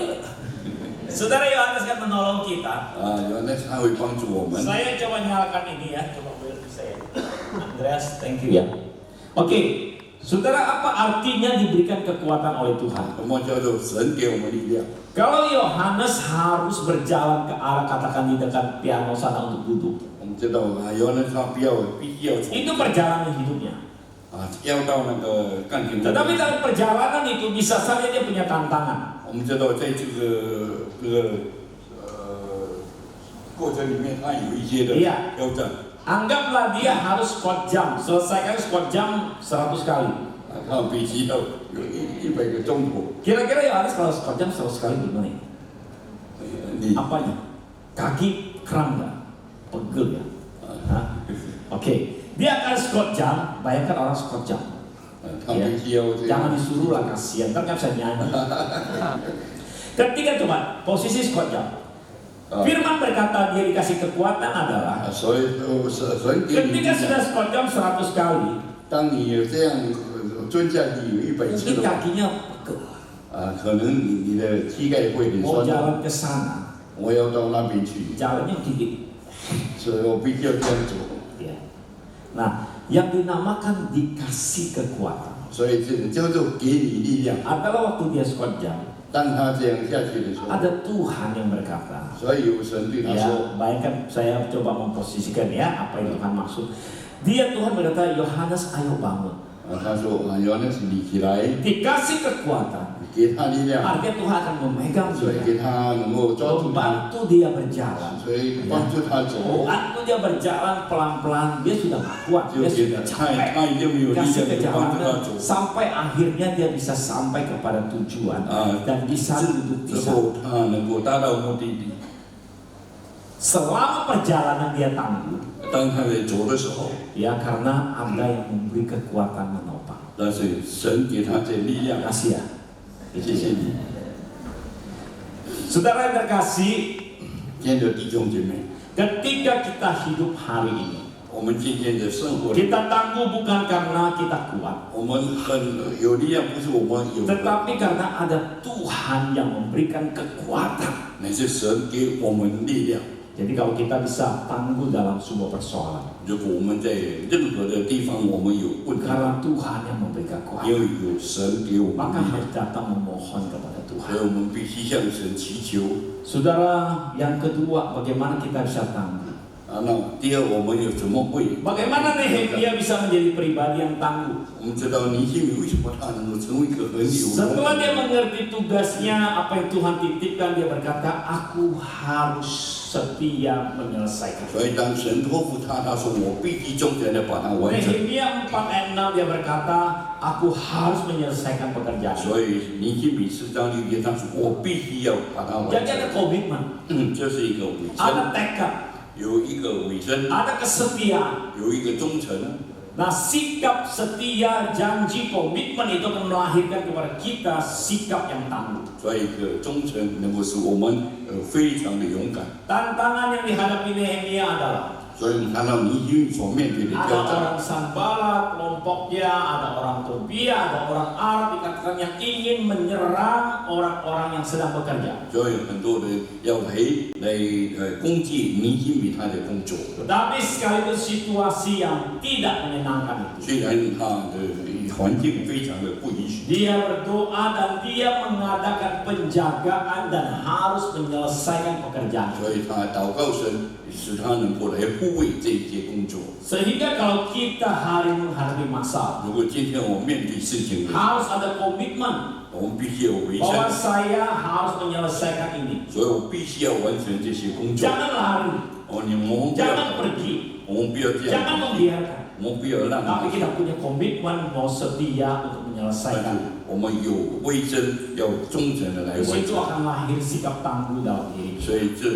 Saudara Yohanes kan menolong kita. 原来他会帮助我们。 Saya coba nyalakan ini ya, coba bisa ya. Andreas, thank you ya. Oke, saudara, apa artinya diberikan kekuatan oleh Tuhan? 什么叫做神给我们力量？ Kalau Yohanes harus berjalan ke arah katakan di dekat piano sana untuk duduk, 我们知道原来他必须要从 itu perjalanan hidupnya. 要到那个钢琴。 Tetapi dalam perjalanan itu bisa saja dia punya tantangan. 我们知道在这个过程里面，他有一些的 Iya. 挑战。 Anggaplah dia harus squat jam, selesaikan squat jam 100 kali. 他必须要有100个钟头。 Kira-kira Yohanes kalau squat jam 100 kali gimana ya? 你 Apanya? Kaki kram nggak? Pegel ya? Hah? Oke, dia akan squat jam. Bayangkan orang squat jam. 他必须要这 Jangan 样。 disuruh lah, kasihan, ntar kan bisa nyanyi. Ketika coba posisi squat jam, Firman berkata dia dikasih kekuatan adalah 所以神给你力 ketika sudah 量。 squat jam 100 kali, 当你有这样蹲下去有100次 mungkin 的话， kakinya pegel. 可能你的膝盖会很 Mau 酸痛。 jalan ke sana, 我要到那边去， jalannya gigit. 所以我必须要这样走。 Ya. Nah, yang dinamakan dikasih kekuatan 所以这个叫做给你力量。 adalah waktu dia squat jam, 当他这样下去的时候， ada Tuhan yang berkata, 所以有神对他说 ya, bayangkan saya coba memposisikan ya apa yang Tuhan maksud. Dia Tuhan berkata, Yohanes ayo bangun. 他说原来是你起来， Dikasih kekuatan, 给他力量， artinya Tuhan akan memegang 所以 dia, 给他能够抓住他， membantu dia berjalan. 所以帮助他走。 Waktu dia berjalan pelan-pelan, dia sudah gak kuat, 就 dia 给 sudah 他， capek. 他已经没有力 Kasih 量，就帮助他 perjalanan 走。 sampai akhirnya dia bisa sampai kepada tujuan dan bisa duduk di 之 sana. 后他能够达到目的地。 Selama perjalanan dia tangguh, 当他在走的时候， ya karena ada yang memberi kekuatan menopang. 但是神给他这力量， Kasih ya. 谢谢你， Saudara yang terkasih, 亲爱的弟兄姐妹。 ketika kita hidup hari ini, 我们今天的生活里， Kita tangguh bukan karena kita kuat, 我们很有力量，不是我们有， tetapi karena ada Tuhan yang memberikan kekuatan. 乃是神给我们力量。 Jadi kalau kita bisa tangguh dalam sebuah persoalan, 如果我们在任何的地方我们有问题， karena Tuhan yang memberi 因 kekuatan, 为有神给我们 maka 力量， harus datang memohon kepada 所以 Tuhan. 我们必须向神祈求。 Saudara, yang kedua, bagaimana kita bisa tangguh? 那第二，我们有怎么会？ Bagaimana Nehemia bisa menjadi pribadi yang tangguh? 我们知道尼希米为什么他能够成为一个很有勇 Setelah 敢 dia 的人？ mengerti tugasnya, apa yang Tuhan titipkan, dia berkata, aku harus setia menyelesaikan. 所以当神托付他，他说我必须忠诚的把它完成。 Nehemia 4 ayat 6 dia berkata, aku harus menyelesaikan pekerjaan. 所以尼希米4章6节他说我必须要把它完 Jadi 成。 ada komitmen, 这是一个委身， ada tekad, 有一个委身， ada kesetiaan. 有一个忠诚。 Nah, sikap setia, janji, komitmen itu akan melahirkan kepada kita sikap yang tangguh. 所以一个忠诚能够使我们非常的勇敢。 Tantangan yang dihadapi Nehemia adalah 所以我们看到尼希米所面对的 ada 挑战， orang Sanballat, kelompoknya, ada orang Tobia, ada orang Arab dikatakan yang ingin menyerang orang-orang yang sedang bekerja. 所以很多人要来攻击尼希米他的工作。 Tetapi sekaligus situasi yang tidak menyenangkan itu. 虽然他的环境非常的不允许， Dia berdoa dan dia mengadakan penjagaan dan harus menyelesaikan pekerjaan. 所以他祷告神，使他能够来护卫这一些工作。 Sehingga kalau kita hari menghadapi masalah, 如果今天我面对事情的时候， harus ada komitmen 我们必须有维 bahwa 生， saya harus menyelesaikan ini. 所以我必须要完成这些工作。 Jangan lari, 我们不 jangan 要， pergi, 我们不要这 jangan 样， membiarkan. 我们不要让 Tapi 他。 kita punya komitmen mau setia untuk 但 menyelesaikan. 是我们有维生，要忠诚的来 Di 完 situ 成。 akan lahir sikap tangguh dalam diri. 所以这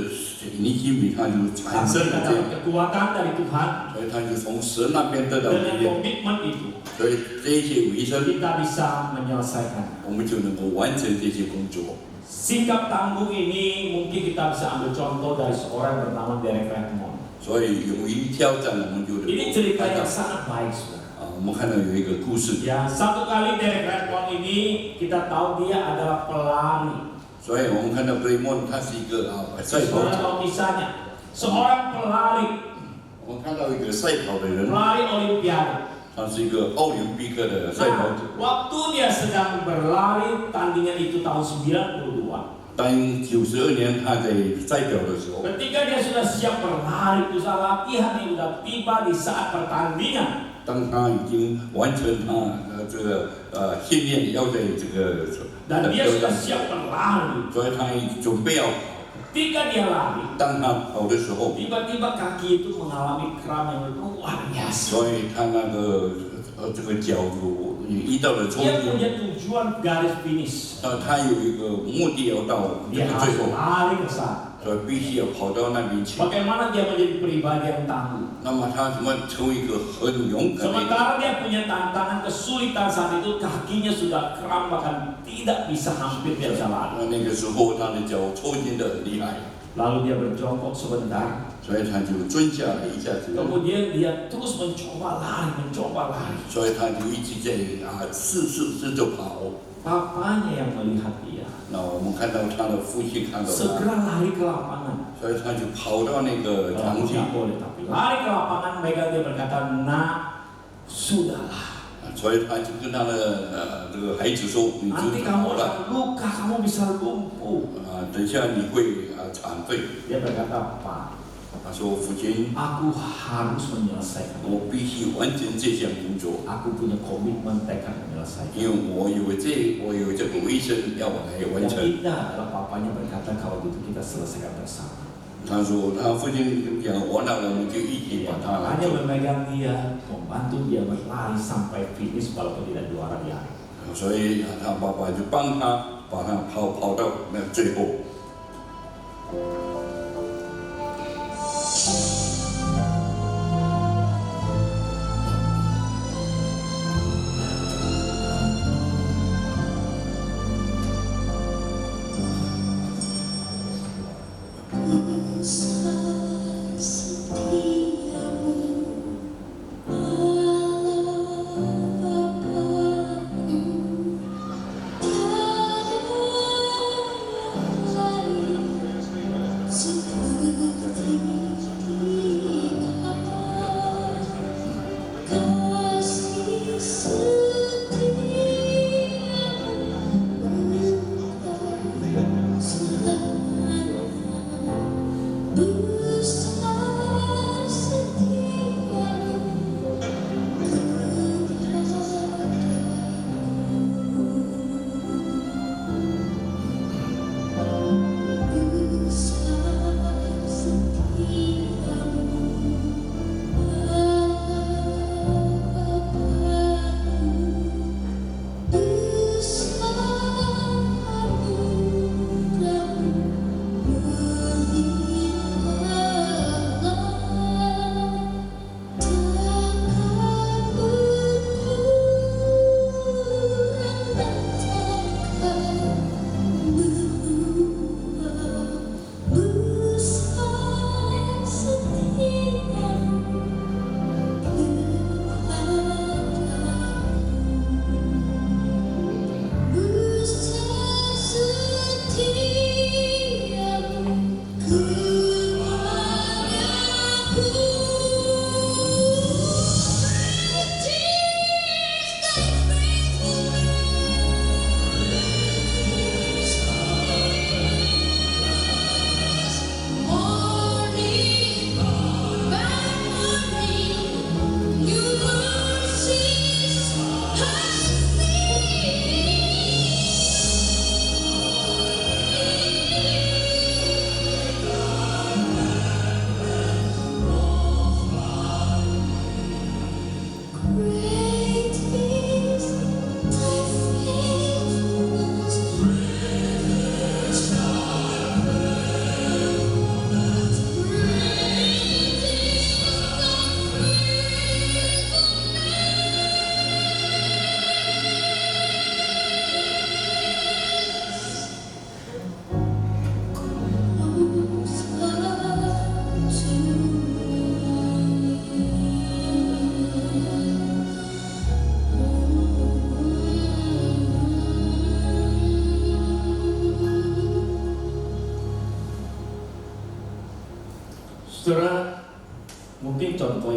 尼希米他就产 Tapi 生 kita 了这样， dapat kekuatan dari Tuhan 所以他就从神那边得到 dengan 力量。 komitmen itu 所以这一些维生， kita bisa menyelesaikan. 我们就能够完成这些工作。 Sikap tangguh ini mungkin kita bisa ambil contoh dari seorang yang bernama Derek Redmond. 所以勇于挑战，我们就能 Ini 够 cerita 看到 yang sangat baik, saudara. 我们看到有一个故事， Ya, satu kali Derek Redmond ini kita tahu dia adalah pelari. 所以我们看到雷蒙他是一个赛跑 Saudara 者， tahu kisahnya? Seorang pelari, 我们看到一个赛跑的人， pelari Olimpiade. 他是一个奥林匹克的赛跑 Nah, 者。 waktu dia sedang berlari tandingan itu tahun 92. 当92年他在赛表的时候， Ketika dia sudah siap berlari, usaha latihan yang sudah tiba di saat pertandingan. 当他已经完成他这个训练，要在这个 Dan dia 挑 sudah 战， siap berlari. 所以他准备要， Ketika dia lari, 当他跑的时候， tiba-tiba kaki itu mengalami kram yang luar biasa. 所以他那个这个脚就遇到了冲 Dia 击。 punya tujuan garis finish. 他有一个目的要到这 Dia 个 harus 最后， lari ke sana. 所以必须要跑到那边去。 Bagaimana dia menjadi pribadi yang tangguh? 那么他怎么成为一个很勇敢的一个？ Sementara dia punya tantangan kesulitan saat itu, kakinya sudah kram bahkan tidak bisa hampir dia bisa lari. 那个时候他的脚抽筋的很厉害， Lalu dia berjongkok sebentar. 所以他就蹲下来一下子， Kemudian dia terus mencoba lari. 所以他就一直在试着跑。 Papanya yang melihat dia 那我们看到他的父亲看到他， segera lari ke lapangan. 所以他就跑到那个场景， Tidak boleh, tapi lari ke lapangan. Mereka dia berkata, "Nak, sudahlah. 所以他就跟他的这个孩子说：“你就 Nanti kamu 跑了 akan luka, kamu bisa lumpuh." 等一下你会残废。 Dia berkata, "Pak, 他说：“父亲， aku harus menyelesaikan. 我必须完成这项工作， Aku punya komitmen tekad menyelesaikan." 因为我有这个卫生要来完 Yang 成。” indah adalah papanya berkata, "Kalau gitu kita selesaikan bersama." 他说：“他父亲讲，那我们就一起把它来 Hanya 做。 memegang dia, membantu dia berlari sampai finish walaupun tidak juara di hari. ”所以他爸爸就帮他把他跑到那最后。 Setiamu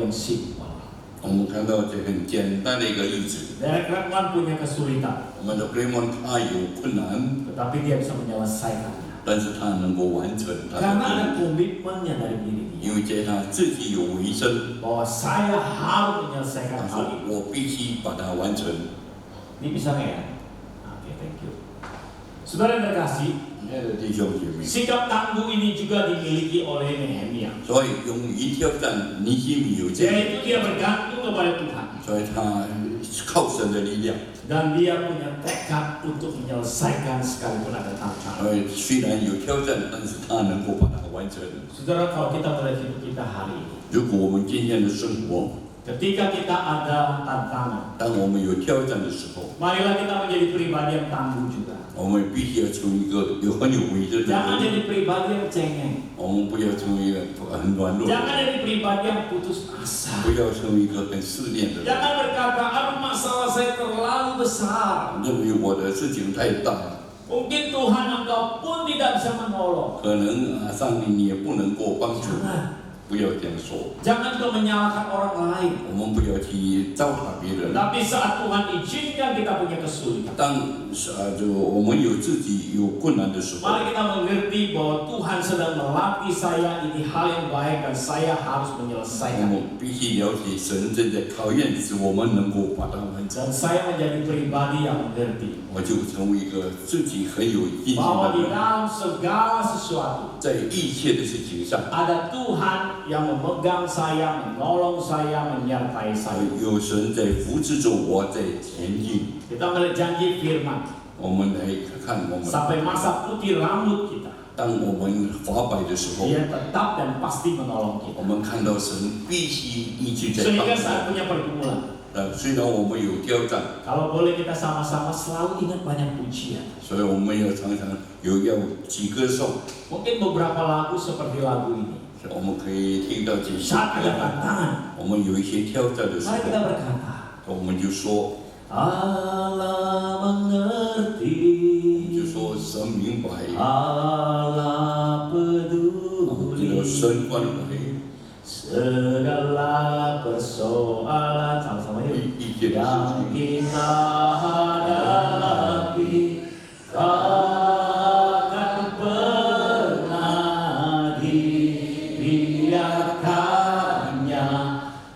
yang simpel. 我们看到这很简单的一个例子， Derek Redmond punya kesulitan, 我们的 Raymond 他有困难， tetapi dia bisa menyelesaikannya. 但是他能够完成他的 Karena 任 ada 务， komitmennya dari diri dia. 因为在他自己有为生， Bahwa saya harus 他 menyelesaikan 说 hal ini. 我必须把它完成。 Ini bisa nggak ya? Oke, thank you. Saudara yang terkasih, 亲爱的弟兄姐妹， sikap tangguh ini juga dimiliki oleh Nehemia. 所以勇于挑战尼希米有这个， Yaitu dia bergantung kepada Tuhan. 所以他靠神的力量。 Dan dia punya tekad untuk menyelesaikan sekalipun ada tantangan. 虽然有挑战，但是他能够把它完成。 Saudara, kalau kita melihat hidup kita hari ini, 如果我们今天的生活， ketika kita ada tantangan, 当我们有挑战的时候， marilah kita menjadi pribadi yang tangguh juga. 我们必须要成为一个很有为的 Jangan 人。 jadi pribadi yang cengeng. 我们不要成为一个很软弱的 Jangan 人， jadi pribadi yang putus asa. 不要成为一个很试炼的人， Jangan berkata, aduh masalah saya terlalu besar. 认为我的事情太大了， Mungkin Tuhan engkau pun tidak bisa menolong. 可能上帝你也不能够帮助。 Jangan. 不要这样说， Jangan kau menyalahkan orang lain. 我们不要去糟蹋别人。 Tapi saat Tuhan izinkan kita punya kesulitan, 当我们有自己有困难的时候， mari kita mengerti bahwa Tuhan sedang melatih saya, ini hal yang baik dan saya harus 我 menyelesaikan. 们必须了解神正在考验，使我们能够把它完成。 Dan saya menjadi pribadi yang mengerti 我就成为一个自己很有信心 bahwa 的 di 人， dalam segala sesuatu 在一切的事情上， ada Tuhan yang memegang saya, menolong saya, menyertai saya. 有神在扶持着我在前进。 Kita melihat janji firman 我们来看，我们 sampai masa putih rambut kita, 当我们发白的时候， Dia tetap dan pasti menolong 我 kita. 们看到神必须一直在帮 Sehingga 助 saat 我。 punya pergumulan, 虽然我们有挑战， kalau boleh kita sama-sama selalu ingat banyak pujian. 所以我们要常常要几歌颂， Mungkin beberapa lagu seperti lagu ini. 我们可以听到这些 Saat ada 歌。 tantangan, 我们有一些挑战的时 mari kita 候， berkata, 我们就说， Allah mengerti, 就说神明白， Allah 知道 peduli 神关怀 segala persoalan sama-sama yuk 一切的 yang 事情。 kita hadapi, takkan pernah dibiarkannya.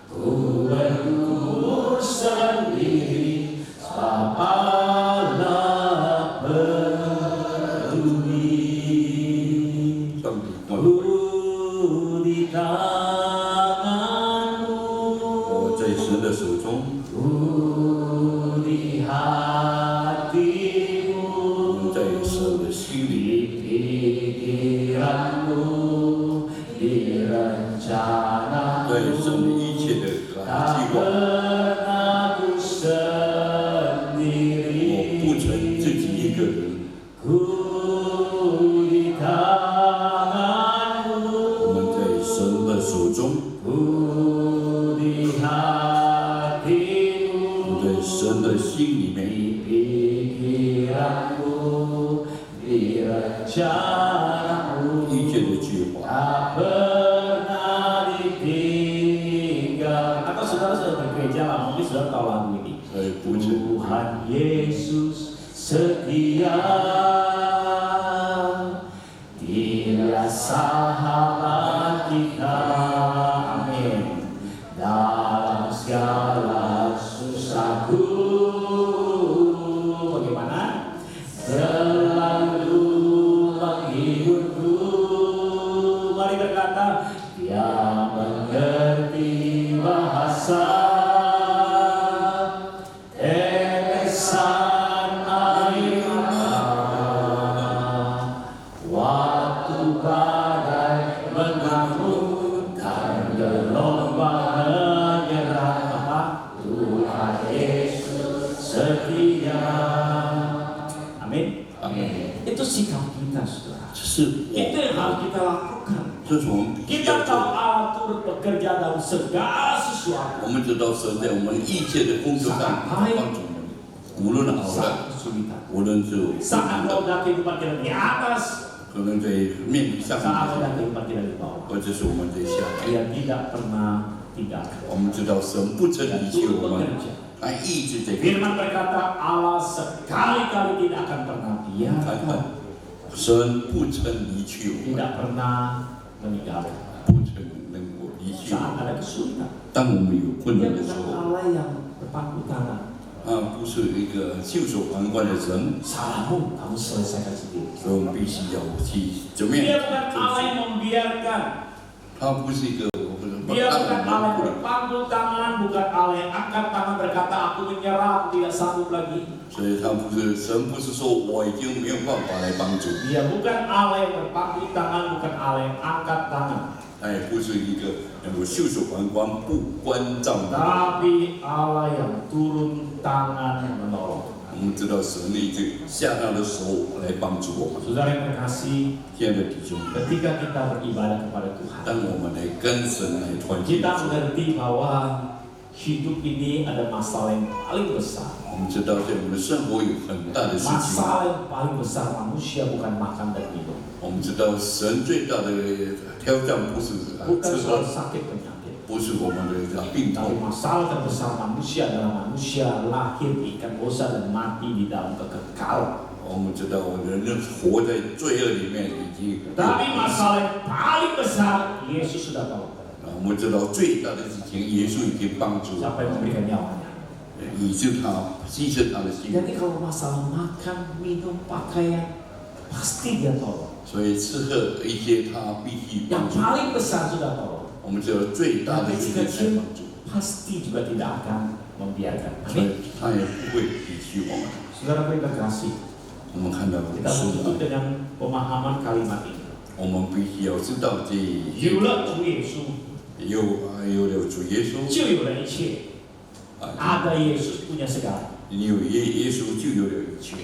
Ku berumur sendiri, sebab Allah peduli. 上帝关怀， Ku di tanganmu, 我在神的手中， ku di 我 hatimu, 们在神的心 di 里， pikiranmu, di rencana 在神的一切的计 tak 划， pernah ku 我 sendiri. 不曾自己一个人。 Ku di tanganmu, 我们在神的手中， ku di 我 hatimu, 们在神的心里面， di pikiranmu, di rencanamu, 一切的计划， tak pernah ditinggal. Atau saudara sudah bergereja lama, mungkin sudah tahu lagu ini. 在不曾 Tuhan Yesus setia, Dia sahabat kita, amin. Dalam segala susahku, bagaimana? Selalu menghiburku. Mari berkata, Dia mengerti bahasa tetesan air mata, waktu badai mengamuk dan gelombang menyerang. Apa? Tuhan Yesus setia. Amin. Amin. Itu sikap kita, saudara. 这是 Itu yang 我， harus kita lakukan. 这是我们必须 Kita 要 tahu 做。 Allah turut bekerja dalam segala sesuatu. 我们知道神在我们一切的工作上帮助我们，无论好 Saat 的， kesulitan. 无论是 Saat 困难的， roda kehidupan kita di atas, 可能在面上 saat roda 面， kehidupan kita di bawah. 或者是我们在下面， Dia tidak pernah tinggalkan. 我们知道神不曾 Dan 离弃 turut 我们， bekerja. 他一直在跟。 Firman berkata Allah sekali-kali tidak akan pernah 看 biarkan, 看，神不曾离弃我们， tidak pernah meninggalkan. 不曾能够离弃我 Saat 们。 ada kesulitan, 当我们有困 Dia 难的时 bukan 候， Allah yang berpangku tangan. 不是一个袖手旁观的神， Salahmu, kamu selesaikan sendiri. 所以我们必须要去怎么 Dia 样 bukan 做 Allah 事。 yang membiarkan. 他不是一个我不是 Dia bukan Allah yang 不 berpangku tangan, bukan Allah yang angkat tangan berkata aku menyerah, aku tidak sanggup lagi. 所以他不是神，不是说我已经没有办法来帮助， Dia bukan Allah yang berpangku tangan, bukan Allah yang angkat tangan. 他也不是一个能够袖手旁观、不关照的。 Tapi Allah yang turun tangan menolong. 我们知道神一直下他的手来帮助我们。 Saudara yang terkasih, 亲爱的弟兄们， ketika kita beribadah kepada Tuhan, 当我们来跟神来团结的 kita 时候， mengerti bahwa hidup ini ada masalah yang paling besar. 我们知道在我们的生活有很大的事情。 Masalah yang paling besar manusia bukan makan dan minum, 我们知道神最大的挑战不是 bukan 吃 soal 喝， sakit penyakit. 不是我们的病 Tapi 痛， masalah terbesar manusia adalah manusia lahir ikan dosa dan mati di dalam kekekalan. 我们知道我们人活在罪恶里面已经。 Tapi masalah yang paling besar Yesus sudah tahu. 我们知道最大的事情，耶稣已经帮助， Siapa yang memberikan nyawanya? 以致他牺牲他的性命。 Jadi kalau masalah makan, minum, pakaian, pasti dia tolong. 所以吃喝一些他必须帮 Yang 助。 paling besar sudah tolong. 我们知道最大的事情是帮助， Pasti juga tidak akan membiarkan. 所 Amin. 以他也不会离弃我们。 Saudara yang terkasih, 我们看到 kita 书 menutup 本， dengan pemahaman kalimat ini. 我们必须要知道这 有了主耶稣，有了主耶稣 就有了一切。 啊， Ada Yesus punya segala. 你有耶稣就有了一切。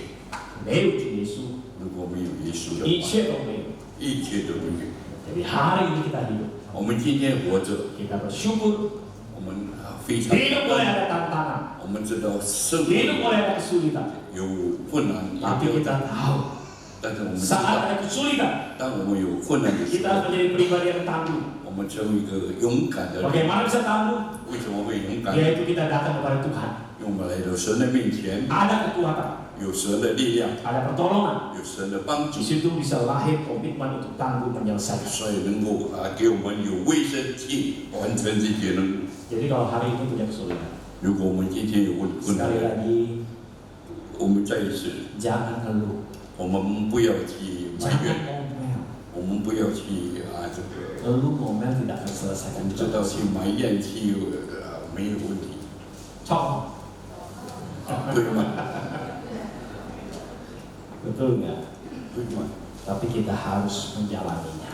没有主耶稣， 如果没有耶稣的 一 话， 切都没有。 一切都没有。 Jadi hari ini kita hidup, 我们今天活着， kita bersyukur. 我们非常 Hidup boleh ada tantangan, 我们知道生活 hidup boleh ada kesulitan. 有困难， Tapi 有 kita tahu 但是我们知 saat 道， ada kesulitan, 当我们有困难的时 kita 候， harus menjadi pribadi yang tangguh. 我们成为一个勇敢的人。 Bagaimana bisa tangguh? 为什么会勇敢？ Yaitu kita datang kepada Tuhan. 因为我们来到神的面前， Ada kekuatan, 有神的力量， ada pertolongan. 有神的帮 Di 助， situ bisa lahir komitmen untuk tangguh menyelesaikan. 所以能够给我们有卫生去完成这些任务。 Jadi kalau hari ini punya kesulitan, 如果我们今天有困难 sekali，lagi 我们再一次， jangan ngeluh, 我们不要去埋 jangan 怨， ngomel. 我们不要去这个。 Ngeluh ngomel tidak akan selesaikan 我们知道去埋怨去没有问题， Contoh, 对吗？ betul nggak? 对吗？ Tapi kita harus menjalaninya.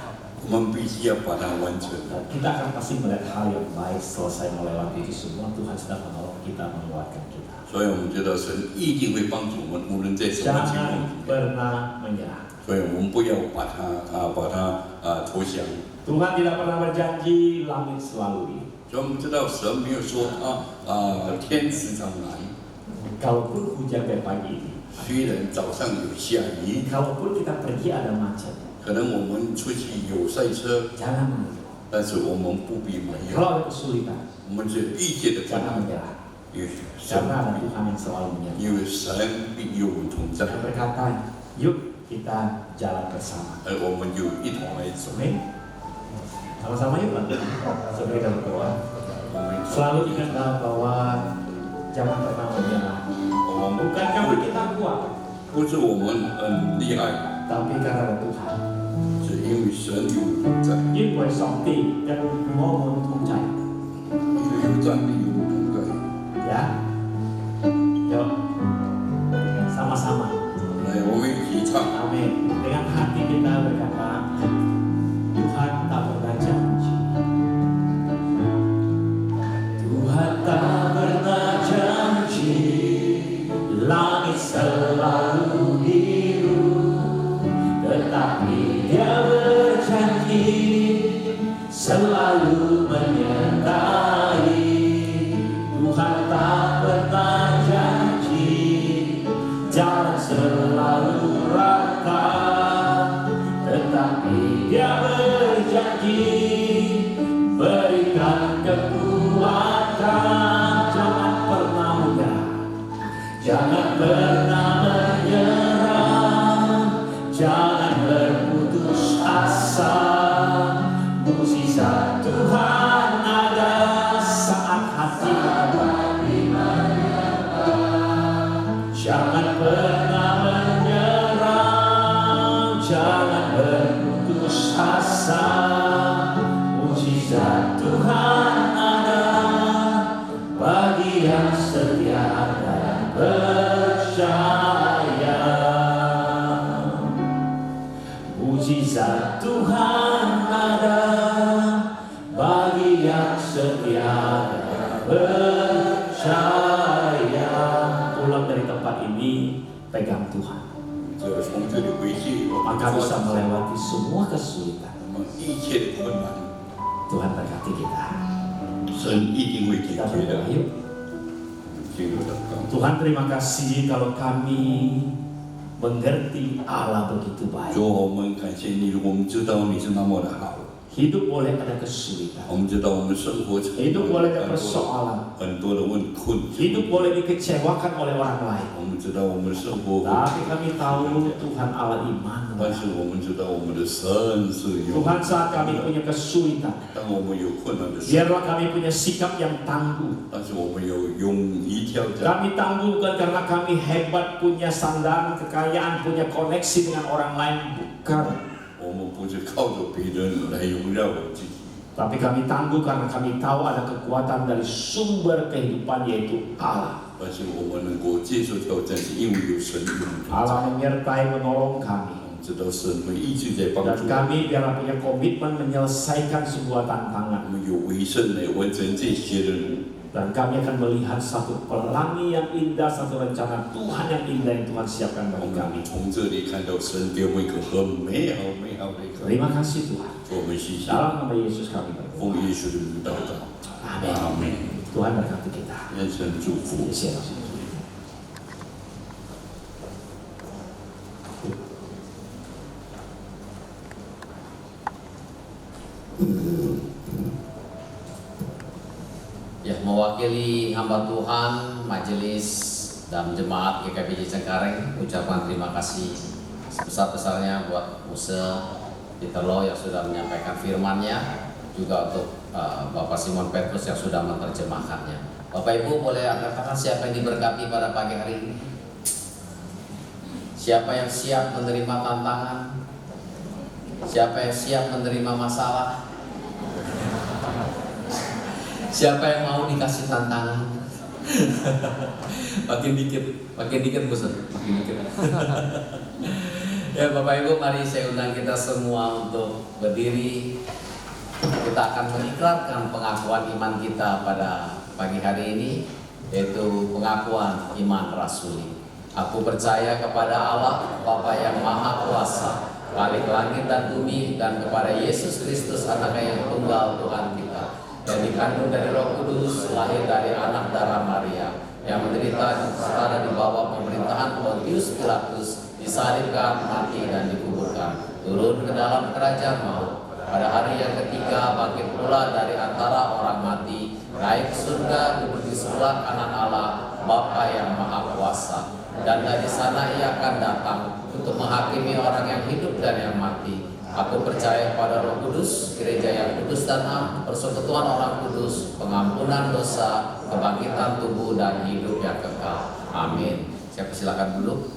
我们必须要把它完成。 Dan kita akan pasti melihat hal yang baik selesai melewati itu semua. Tuhan sedang menolong kita, menguatkan kita. 所以我们知道神一定会帮助我们，无论在什么情况里 Jangan 面。 pernah menyerah. 所以我们不要把它投降。 Tuhan tidak pernah berjanji langit selalu biru. 所以我们知道神没有说天时常来， Kalaupun hujan kayak pagi ini, 虽然早上有下雨， kalaupun kita pergi ada macet, 可能我们出去有赛车， jangan mengeluh. 但是我们不必埋怨， Kalau ada kesulitan, 我们是一切的困 jangan 难， menyerah. 有神， Karena ada Tuhan yang selalu menyertai. 因为神必与我们同在， Yang berkata, yuk kita jalan bersama. 而我们就一同来走。 Amin. Sama-sama yuk lah. Sebelum kita berdoa. 我们 Selalu ingatlah bahwa jangan pernah menyerah. 我们 Bukan karena kita kuat, 不是我们很厉害， tapi karena ada Tuhan. 是因为神与我们同在， 因為上帝跟我們同在。因为有上帝与我们同在。 Ya, yuk sama-sama. 来，我们一起唱。 Amin. Dengan hati kita berkata, Tuhan tak pernah janji. Tuhan tak pernah janji, langit selalu biru, tetapi Dia berjanji selalu menyertai. Tuhan tak pernah janji jalan selalu rata, tetapi Dia berjanji berikan kekuatan. Jangan pernah menyerah, jangan berputus asa. Mukjizat Tuhan ada saat hati jangan pernah menyerah, jangan berputus asa. Mukjizat Tuhan ada bagi yang setia dan percaya. Mukjizat Tuhan ada bagi yang setia dan percaya. Pulang dari tempat ini, pegang Tuhan. 这从这里回去，我们 Maka bisa melewati semua kesulitan. 一切的困难， Tuhan berkati kita. 神一定会解 Kita 决的 berdoa。yuk. 进入祷告。 Tuhan terima kasih kalau kami mengerti Allah begitu baik. 主，我们感谢你，我们知道你是那么的好， Hidup boleh ada kesulitan. 我们知道我们生活中 Hidup boleh ada persoalan. 很多的困境， Hidup boleh dikecewakan oleh orang lain. 我们知道我们生活， Tapi kami tahu Tuhan Allah iman. 但是我们知道我们的神是有。 Tuhan saat kami punya kesulitan, 当我们有困难的时候， biarlah kami punya sikap yang tangguh. 但是我们有勇于挑战。 Kami tangguh bukan karena kami hebat, punya sandaran, kekayaan, punya koneksi dengan orang lain. Bukan. 我们不是靠着别人来荣耀我自己， Tapi kami tangguh karena kami tahu ada kekuatan dari sumber kehidupan yaitu Allah. 但是我们能够接受挑战，是因为有神与我们同在。 Allah menyertai menolong kami. 我们知道神会一直在帮 Dan 助我们， kami biarlah punya komitmen menyelesaikan sebuah 我 tantangan. 们有为神来完成这些任务。 Dan kami akan melihat satu pelangi yang indah, satu rencana Tuhan yang indah yang Tuhan siapkan 我 bagi 们 kami. 从这里看到神给我们一个很美好的一个， Terima kasih Tuhan. 我们谢谢， Dalam nama Yesus kami berdoa. 奉耶稣的名祷告， Amin. 阿门。 Tuhan berkati kita. 愿神祝福。 Yesus ya. Ya, mewakili hamba Tuhan, majelis dan jemaat GKBJ Cengkareng, ucapan terima kasih sebesar-besarnya buat Musa Peter Lo yang sudah menyampaikan firman-Nya, juga untuk Bapak Simon Petrus yang sudah menerjemahkannya. Bapak Ibu boleh angkat tangan siapa yang diberkati pada pagi hari ini? Siapa yang siap menerima tantangan? Siapa yang siap menerima masalah? Siapa yang mau dikasih tantangan? makin dikit bosan, makin dikit. Ya Bapak Ibu, mari saya undang kita semua untuk berdiri. Kita akan mengikrarkan pengakuan iman kita pada pagi hari ini, yaitu pengakuan iman rasuli. Aku percaya kepada Allah, Bapa yang Maha Kuasa, Khalik langit dan bumi, dan kepada Yesus Kristus, Anaknya yang tunggal Tuhan kita, yang dikandung dari Roh Kudus, lahir dari anak darah Maria, yang menderita secara di bawah pemerintahan Pontius Pilatus, disalibkan, mati dan dikuburkan, turun ke dalam kerajaan maut, pada hari yang ketiga bangkit pula dari antara orang mati, naik ke surga, duduk di sebelah kanan Allah, Bapa yang Maha Kuasa, dan dari sana Ia akan datang untuk menghakimi orang yang hidup dan yang mati. Aku percaya pada Roh Kudus, gereja yang kudus dan am, persekutuan orang kudus, pengampunan dosa, kebangkitan tubuh dan hidup yang kekal. Amin. Saya persilakan dulu.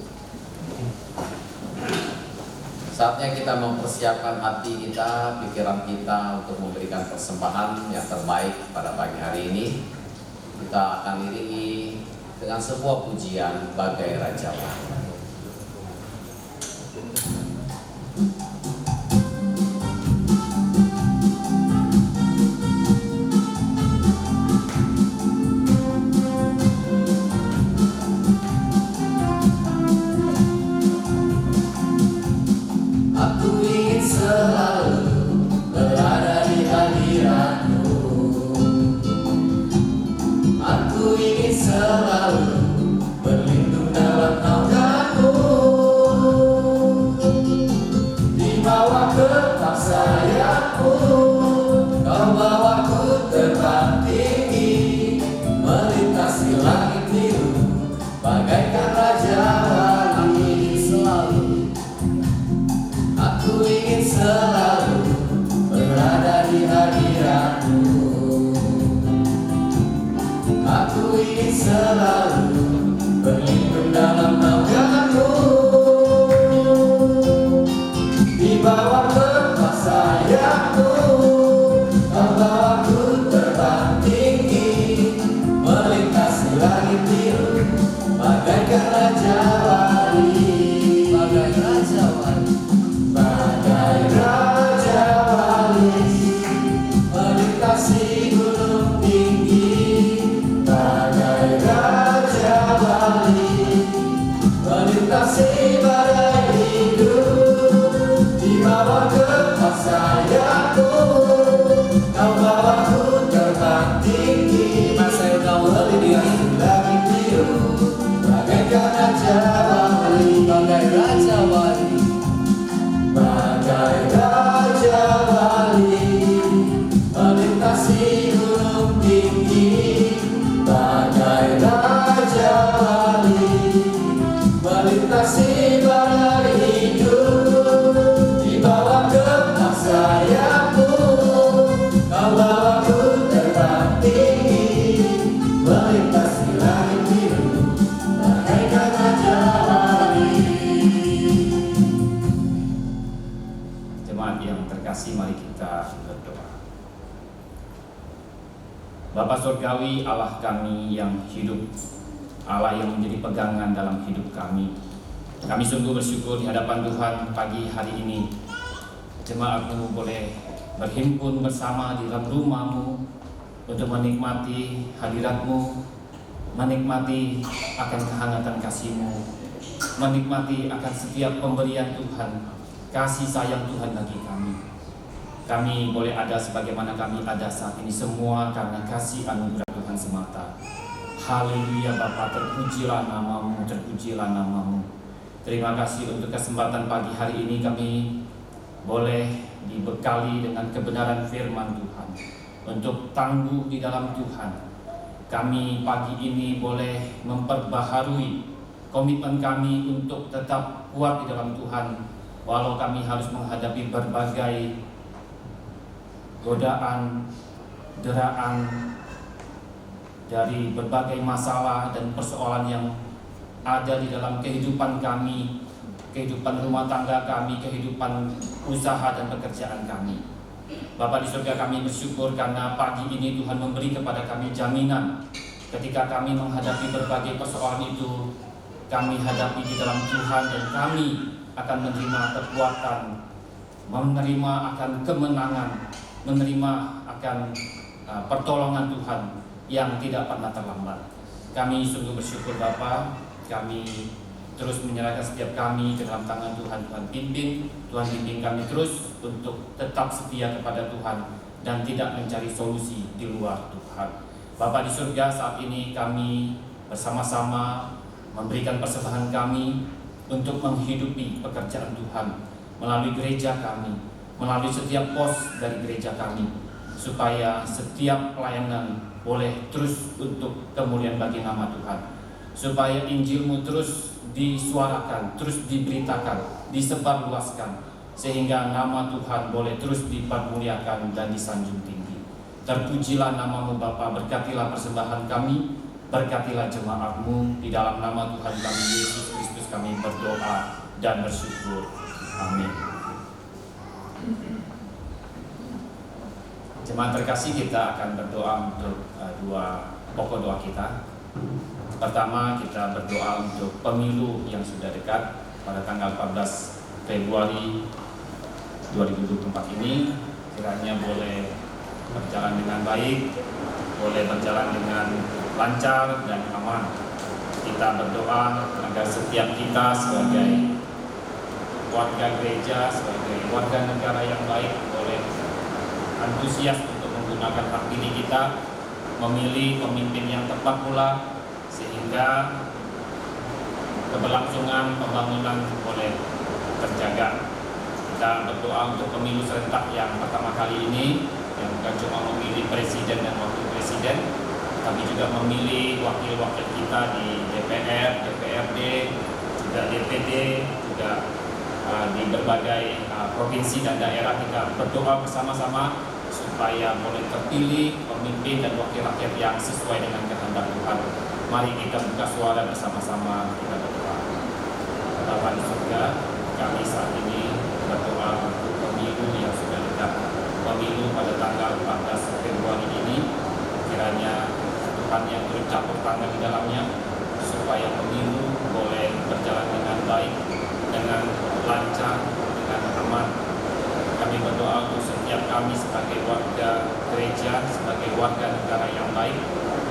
Saatnya kita mempersiapkan hati kita, pikiran kita untuk memberikan persembahan yang terbaik pada pagi hari ini. Kita akan iringi dengan sebuah pujian bagai rajawan. Aku ingin selalu berada di hadirat-Mu. Aku ingin selalu berlindung dalam naungan-Mu. Di bawah kepak sayap-Mu, Kau bawaku terbang tinggi, melintasi langit biru, bagaikan raja wali selalu. Aku ingin selalu berada di hadirat-Mu. Aku ingin selalu berlindung dalam naungan-Mu, di bawah lepas sayap-Mu. Kau bawaku terbang tinggi, melintasi langit biru, bagaikan raja wali. Bagai raja wali, bagai raja wali, melintasi gunung tinggi, bagai raja wali, melintasi badai hidup, di bawah kepas sayap-Mu. Kau bawaku terbang tinggi, masa kau melintasi langit biru, bagaikan raja wali, bagai raja wali, bagai raja wali, melintasi gunung tinggi, bagai raja wali, melintasi badai hidup, di bawah kepas sayap-Mu. Kau bawaku terbang tinggi, melintasi langit biru, bagaikan raja wali. Jemaat yang terkasih, mari kita berdoa. Bapa Surgawi, Allah kami yang hidup, Allah yang menjadi pegangan dalam hidup kami. Kami sungguh bersyukur di hadapan Tuhan pagi hari ini. Jemaat-Mu boleh berhimpun bersama di dalam rumah-Mu untuk menikmati hadirat-Mu, menikmati akan kehangatan kasih-Mu, menikmati akan setiap pemberian Tuhan, kasih sayang Tuhan bagi kami. Kami boleh ada sebagaimana kami ada saat ini semua karena kasih anugerah Tuhan semata. Haleluya Bapa, terpujilah nama-Mu, terpujilah nama-Mu. Terima kasih untuk kesempatan pagi hari ini kami boleh dibekali dengan kebenaran firman Tuhan untuk tangguh di dalam Tuhan. Kami pagi ini boleh memperbaharui komitmen kami untuk tetap kuat di dalam Tuhan, walau kami harus menghadapi berbagai godaan, deraan dari berbagai masalah dan persoalan yang ada di dalam kehidupan kami, kehidupan rumah tangga kami, kehidupan usaha dan pekerjaan kami. Bapa di surga, kami bersyukur karena pagi ini Tuhan memberi kepada kami jaminan ketika kami menghadapi berbagai persoalan itu, kami hadapi di dalam Tuhan dan kami akan menerima kekuatan, menerima akan kemenangan, menerima akan pertolongan Tuhan yang tidak pernah terlambat. Kami sungguh bersyukur Bapa, kami terus menyerahkan setiap kami ke dalam tangan Tuhan. Tuhan pimpin, Tuhan bimbing kami terus untuk tetap setia kepada Tuhan dan tidak mencari solusi di luar Tuhan. Bapa di surga, saat ini kami bersama-sama memberikan persembahan kami untuk menghidupi pekerjaan Tuhan melalui gereja kami, melalui setiap pos dari gereja kami, supaya setiap pelayanan boleh terus untuk kemuliaan bagi nama Tuhan, supaya Injil-Mu terus disuarakan, terus diberitakan, disebarluaskan, sehingga nama Tuhan boleh terus dipermuliakan dan disanjung tinggi. Terpujilah nama-Mu Bapa, berkatilah persembahan kami, berkatilah jemaat-Mu, di dalam nama Tuhan kami Yesus Kristus kami berdoa dan bersyukur. Amin. Jemaat terkasih, kita akan berdoa untuk dua pokok doa kita. Pertama, kita berdoa untuk pemilu yang sudah dekat pada tanggal 14 Februari 2024 ini, kiranya boleh berjalan dengan baik, boleh berjalan dengan lancar dan aman. Kita berdoa agar setiap kita sebagai warga gereja, sebagai warga negara yang baik, boleh antusias untuk menggunakan hak pilih kita, memilih pemimpin yang tepat pula, sehingga keberlangsungan pembangunan boleh terjaga. Kita berdoa untuk pemilu serentak yang pertama kali ini, yang bukan cuma memilih presiden dan wakil presiden, Kami juga memilih wakil-wakil kita di DPR, DPRD, juga DPD, juga di berbagai provinsi dan daerah. Kita berdoa bersama-sama supaya boleh terpilih pemimpin dan wakil rakyat yang sesuai dengan kehendak Tuhan. Mari kita buka suara bersama-sama, kita berdoa. Bapa di surga, kami saat ini berdoa untuk pemilu yang sudah dekat. Pemilu pada tanggal 14 Februari ini, kiranya Tuhan yang turut campur tangan di dalamnya, supaya pemilu boleh berjalan dengan baik, dengan lancar, dengan aman. Kami berdoa untuk setiap kami sebagai warga gereja, sebagai warga negara yang baik,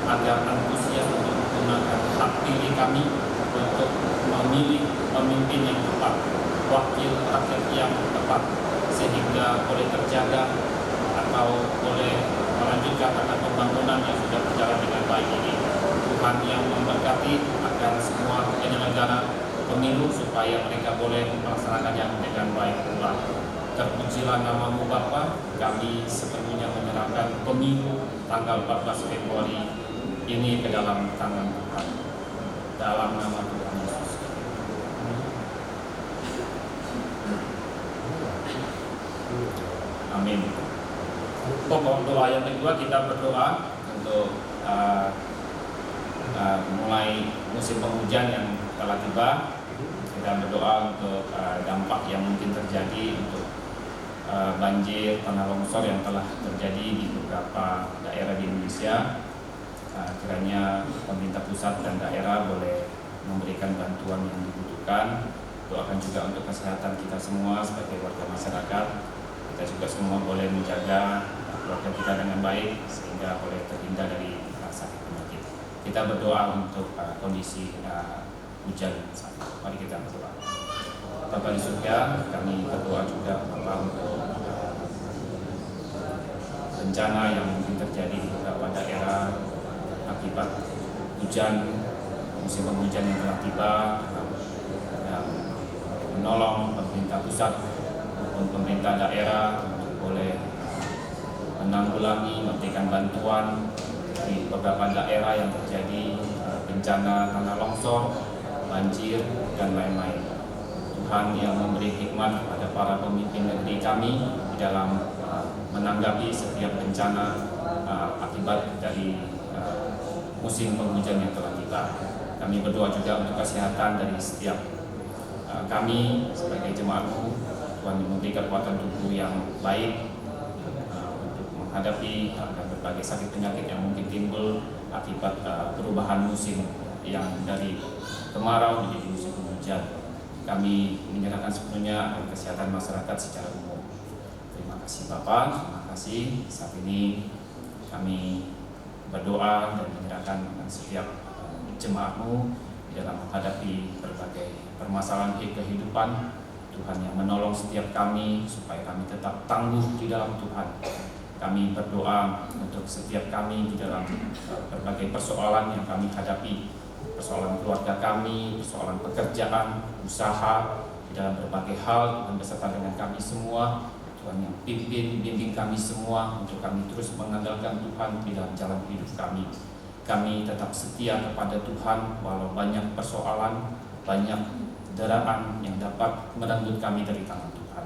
agar antusias untuk menggunakan hak pilih kami untuk memilih pemimpin yang tepat, wakil rakyat yang tepat, sehingga boleh terjaga atau boleh melanjutkan akan pembangunan yang sudah berjalan dengan baik ini. Tuhan yang memberkati akan semua penyelenggara pemilu supaya mereka boleh melaksanakannya dengan baik pula. Terpujilah nama-Mu Bapa, kami sepenuhnya menyerahkan pemilu tanggal 14 Februari ini ke dalam tangan Tuhan. Dalam nama Tuhan Yesus. Amin. Pokok doa yang kedua, kita berdoa untuk mulai musim penghujan yang telah tiba. Kita berdoa untuk dampak yang mungkin terjadi untuk banjir, tanah longsor yang telah terjadi di beberapa daerah di Indonesia. Kiranya pemerintah pusat dan daerah boleh memberikan bantuan yang dibutuhkan. Doakan juga untuk kesehatan kita semua sebagai warga masyarakat. Kita juga semua boleh menjaga keluarga kita dengan baik sehingga boleh terhindar dari sakit penyakit. Kita berdoa untuk kondisi hujan saat ini. Mari kita berdoa. Bapa di surga, kami berdoa juga Bapa untuk bencana yang mungkin terjadi di beberapa daerah akibat hujan, musim penghujan yang telah tiba, yang menolong pemerintah pusat maupun pemerintah daerah untuk boleh menanggulangi, memberikan bantuan di beberapa daerah yang terjadi bencana tanah longsor, banjir, dan lain-lain. Tuhan yang memberi hikmat kepada para pemimpin negeri kami di dalam menanggapi setiap bencana akibat dari musim penghujan yang telah tiba. Kami berdoa juga untuk kesehatan dari setiap kami sebagai jemaat-Mu. Tuhan memberi kekuatan tubuh yang baik untuk menghadapi berbagai sakit penyakit yang mungkin timbul akibat perubahan musim yang dari kemarau menjadi musim penghujan. Kami menyerahkan sepenuhnya kesehatan masyarakat secara umum. Terima kasih Bapak, terima kasih. Saat ini kami berdoa dan menyerahkan setiap jemaat-Mu dalam menghadapi berbagai permasalahan kehidupan. Tuhan yang menolong setiap kami supaya kami tetap tangguh di dalam Tuhan. Kami berdoa untuk setiap kami di dalam berbagai persoalan yang kami hadapi, persoalan keluarga kami, persoalan pekerjaan, usaha, di dalam berbagai hal. Tuhan beserta dengan kami semua. Tuhan yang bimbing kami semua untuk kami terus mengandalkan Tuhan di dalam jalan hidup kami. Kami tetap setia kepada Tuhan walau banyak persoalan, banyak deraan yang dapat merenggut kami dari tangan Tuhan.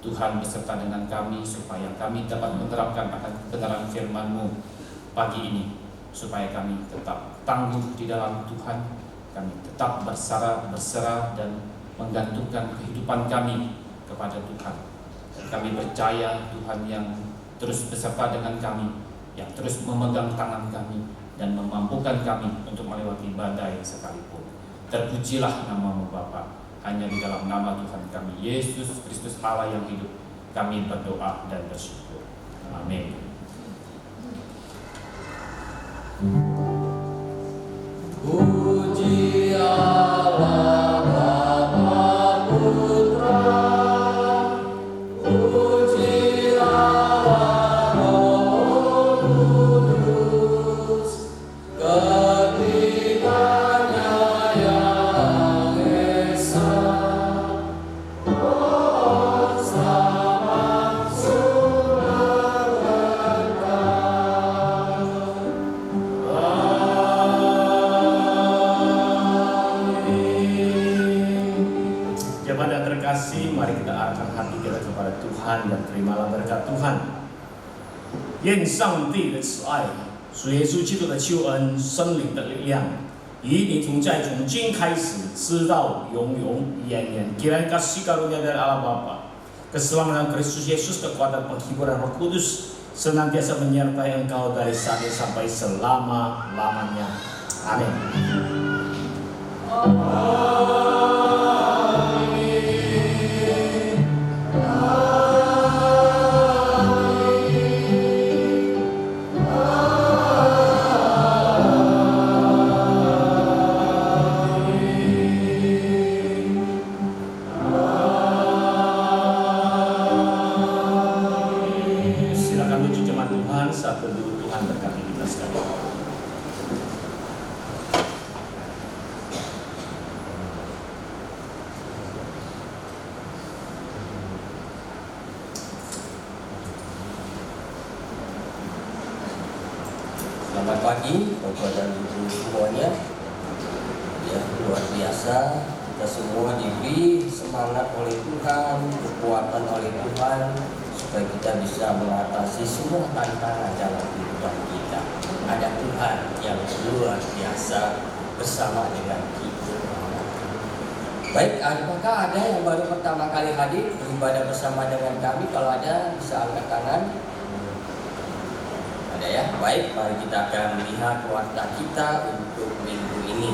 Tuhan beserta dengan kami supaya kami dapat menerapkan akan kebenaran firman-Mu pagi ini, supaya kami tetap tangguh di dalam Tuhan, kami tetap berserah dan menggantungkan kehidupan kami kepada Tuhan. Dan kami percaya Tuhan yang terus beserta dengan kami, yang terus memegang tangan kami dan memampukan kami untuk melewati badai sekalipun. Terpujilah nama-Mu Bapa. Hanya di dalam nama Tuhan kami Yesus Kristus Allah yang hidup, kami berdoa dan bersyukur. Amin. Puji Allah Bapa Putra, puji Allah Roh Kudus, ketiganya yang esa. Oh, selamat surga. mari kita arahkan hati kita kepada Tuhan dan terimalah berkat Tuhan. 愿上帝的慈爱、主耶稣基督的救恩、圣灵的力量，与你同在，从今开始，直到永永远远。Kiranya kasih karunia dari Allah Bapa, keselamatan Kristus Yesus, kekuatan penghiburan Roh Kudus senantiasa menyertai engkau dari saat ini sampai selama-lamanya. Amin. Selamat pagi Bapak dan Ibu semuanya. Ya, luar biasa, kita semua diberi semangat oleh Tuhan, kekuatan oleh Tuhan, supaya kita bisa mengatasi semua tantangan dalam kehidupan kita. Ada Tuhan yang luar biasa bersama dengan kita. Baik, apakah ada yang baru pertama kali hadir beribadah bersama dengan kami? Kalau ada, bisa angkat tangan. Ada ya? Baik, mari kita akan melihat warta kita untuk minggu ini.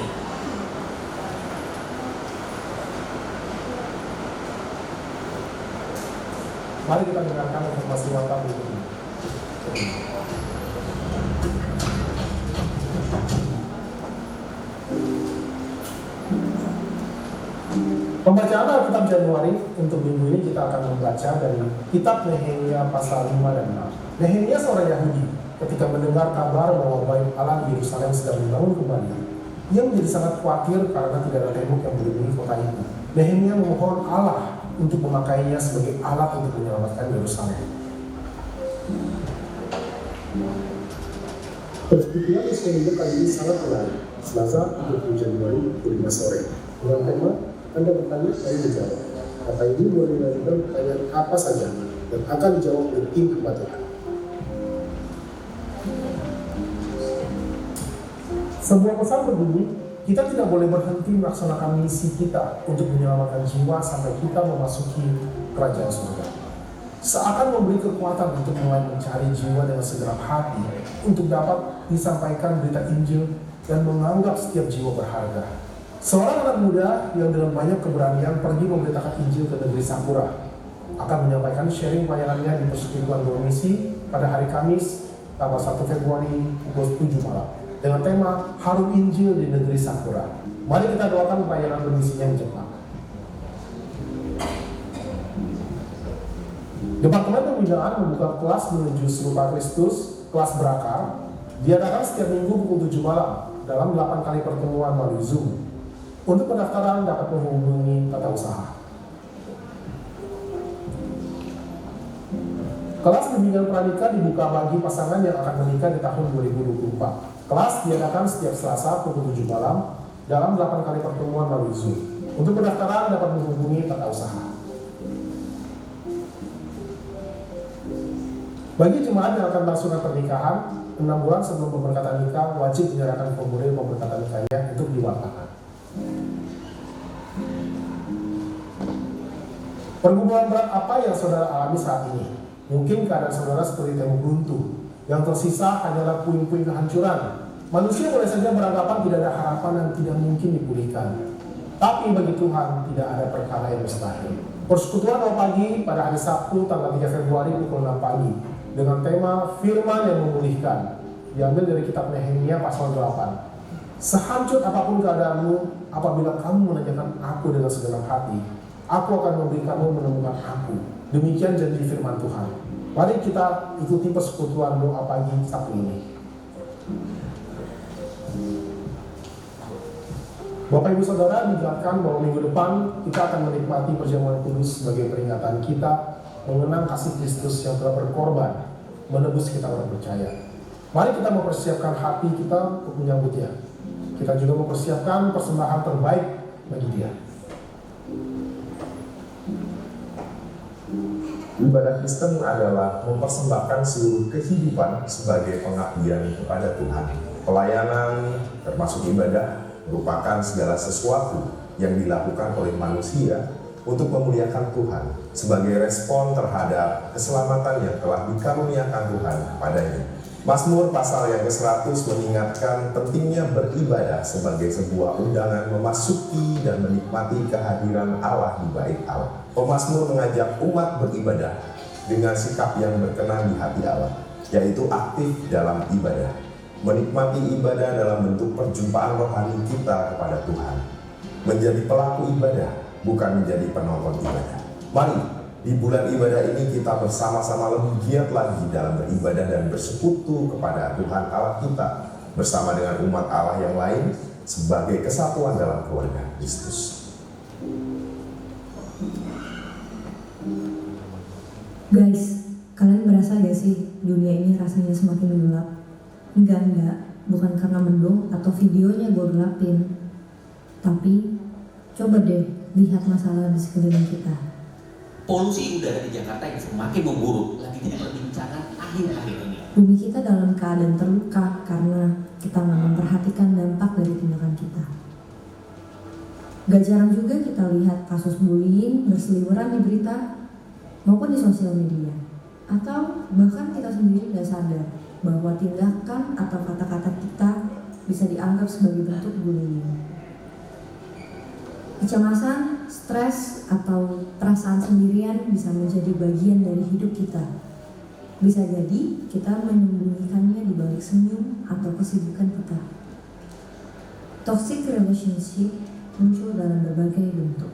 Mari kita dengarkan informasi warta minggu ini. Pembacaan Alkitab Januari untuk minggu ini kita akan membaca dari kitab Nehemia pasal 5 dan 6. Nehemia seorang Yahudi ketika mendengar kabar bahwa Bait Allah di Yerusalem sedang dibangun kembali, ia menjadi sangat khawatir karena tidak ada tembok yang melindungi kota itu. Nehemia memohon Allah untuk memakainya sebagai alat untuk menyelamatkan Yerusalem. Persetujuan Nehemia kali ini sangat menarik. Selasa 20 Januari pukul 5 sore dengan tema Anda bertanya, saya menjawab. Kata ini boleh dilakukan pertanyaan apa saja dan akan dijawab oleh tim kebatinan. Sebuah pesan berbunyi, kita tidak boleh berhenti melaksanakan misi kita untuk menyelamatkan jiwa sampai kita memasuki kerajaan surga. Seakan memberi kekuatan untuk mulai mencari jiwa dengan segenap hati untuk dapat disampaikan berita Injil dan menganggap setiap jiwa berharga. Seorang anak muda yang dengan banyak keberanian pergi memberitakan Injil ke negeri Sakura akan menyampaikan sharing pelayanannya di Persekutuan Domisi pada hari Kamis tanggal 1 Februari pukul 7 malam dengan tema Harum Injil di Negeri Sakura. Mari kita doakan pelayanan domisinya yang cepat. Departemen Pembinaan membuka kelas menuju serupa Kristus, kelas berakar, diadakan setiap minggu pukul 7 malam dalam 8 kali pertemuan melalui Zoom. Untuk pendaftaran dapat menghubungi tata usaha. Kelas bimbingan pranikah dibuka bagi pasangan yang akan menikah di tahun 2024. Kelas diadakan setiap Selasa pukul 7 malam dalam 8 kali pertemuan melalui Zoom. Untuk pendaftaran dapat menghubungi tata usaha. Bagi jemaat yang akan melangsungkan pernikahan, 6 bulan sebelum pemberkatan nikah wajib menyerahkan formulir pemberkatan nikahnya untuk diwartakan. Pergumulan berat apa yang saudara alami saat ini? Mungkin keadaan saudara seperti tembok runtuh, yang tersisa hanyalah puing-puing kehancuran. Manusia boleh saja beranggapan tidak ada harapan dan tidak mungkin dipulihkan. Tapi bagi Tuhan tidak ada perkara yang mustahil. Persekutuan doa pagi pada hari Sabtu tanggal 3 Februari pukul 6 pagi dengan tema Firman yang memulihkan, diambil dari kitab Nehemia pasal 8. Sehancur apapun keadaanmu, apabila kamu menanyakan aku dengan segenap hati, aku akan memberi kamu menemukan aku. Demikian janji firman Tuhan. Mari kita ikuti persekutuan doa pagi Sabtu ini. Bapak Ibu Saudara, diingatkan bahwa minggu depan kita akan menikmati perjamuan kudus sebagai peringatan kita mengenang kasih Kristus yang telah berkorban menebus kita orang percaya. Mari kita mempersiapkan hati kita untuk menyambutnya. Kita juga mempersiapkan persembahan terbaik bagi Dia. Ibadah Kristen adalah mempersembahkan seluruh kehidupan sebagai pengabdian kepada Tuhan. Pelayanan, termasuk ibadah, merupakan segala sesuatu yang dilakukan oleh manusia untuk memuliakan Tuhan sebagai respon terhadap keselamatan yang telah dikaruniakan Tuhan kepadanya. Mazmur pasal yang ke-100 mengingatkan pentingnya beribadah sebagai sebuah undangan memasuki dan menikmati kehadiran Allah di bait Allah. Pemazmur mengajak umat beribadah dengan sikap yang berkenan di hati Allah, yaitu aktif dalam ibadah. Menikmati ibadah dalam bentuk perjumpaan rohani kita kepada Tuhan. Menjadi pelaku ibadah, bukan menjadi penonton ibadah. Mari, di bulan ibadah ini kita bersama-sama lebih giat lagi dalam beribadah dan bersekutu kepada Tuhan Allah kita bersama dengan umat Allah yang lain sebagai kesatuan dalam keluarga Kristus. Guys, kalian berasa gak sih dunia ini rasanya semakin gelap? Enggak, bukan karena mendung atau videonya gue gelapin. Tapi, coba deh lihat masalah di sekeliling kita. Polusi udara di Jakarta yang semakin memburuk lagi jadi perbincangan akhir-akhir ini. Bumi kita dalam keadaan terluka karena kita nggak memperhatikan dampak dari tindakan kita. Gak jarang juga kita lihat kasus bullying berseliweran di berita maupun di sosial media. Atau bahkan kita sendiri gak sadar bahwa tindakan atau kata-kata kita bisa dianggap sebagai bentuk bullying. Kecemasan, stres, atau perasaan sendirian bisa menjadi bagian dari hidup kita. Bisa jadi kita menyembunyikannya di balik senyum atau kesibukan kita. Toxic relationship muncul dalam berbagai bentuk.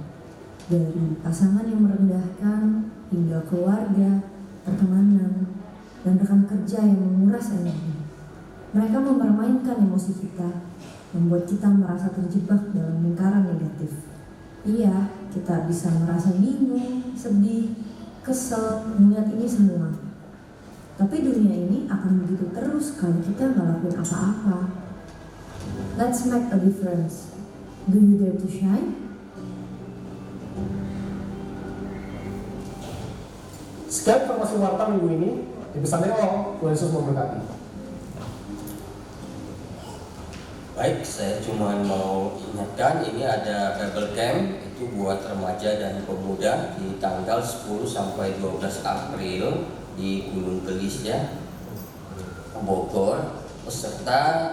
Dari pasangan yang merendahkan, hingga keluarga, pertemanan, dan rekan kerja yang menguras energi. Mereka mempermainkan emosi kita, membuat kita merasa terjebak dalam lingkaran negatif. Iya, kita bisa merasa bingung, sedih, kesel, melihat ini semua. Tapi dunia ini akan begitu terus kalau kita nggak lakuin apa-apa. Let's make a difference. Do you dare to shine? Sekian informasi warta minggu ini. Di pesan Allah, Tuhan Yesus memberkati. Baik, saya cuma mau ingatkan ini ada Bible Camp itu buat remaja dan pemuda di tanggal 10 sampai 12 April di Gunung Gelis ya, Bogor. Peserta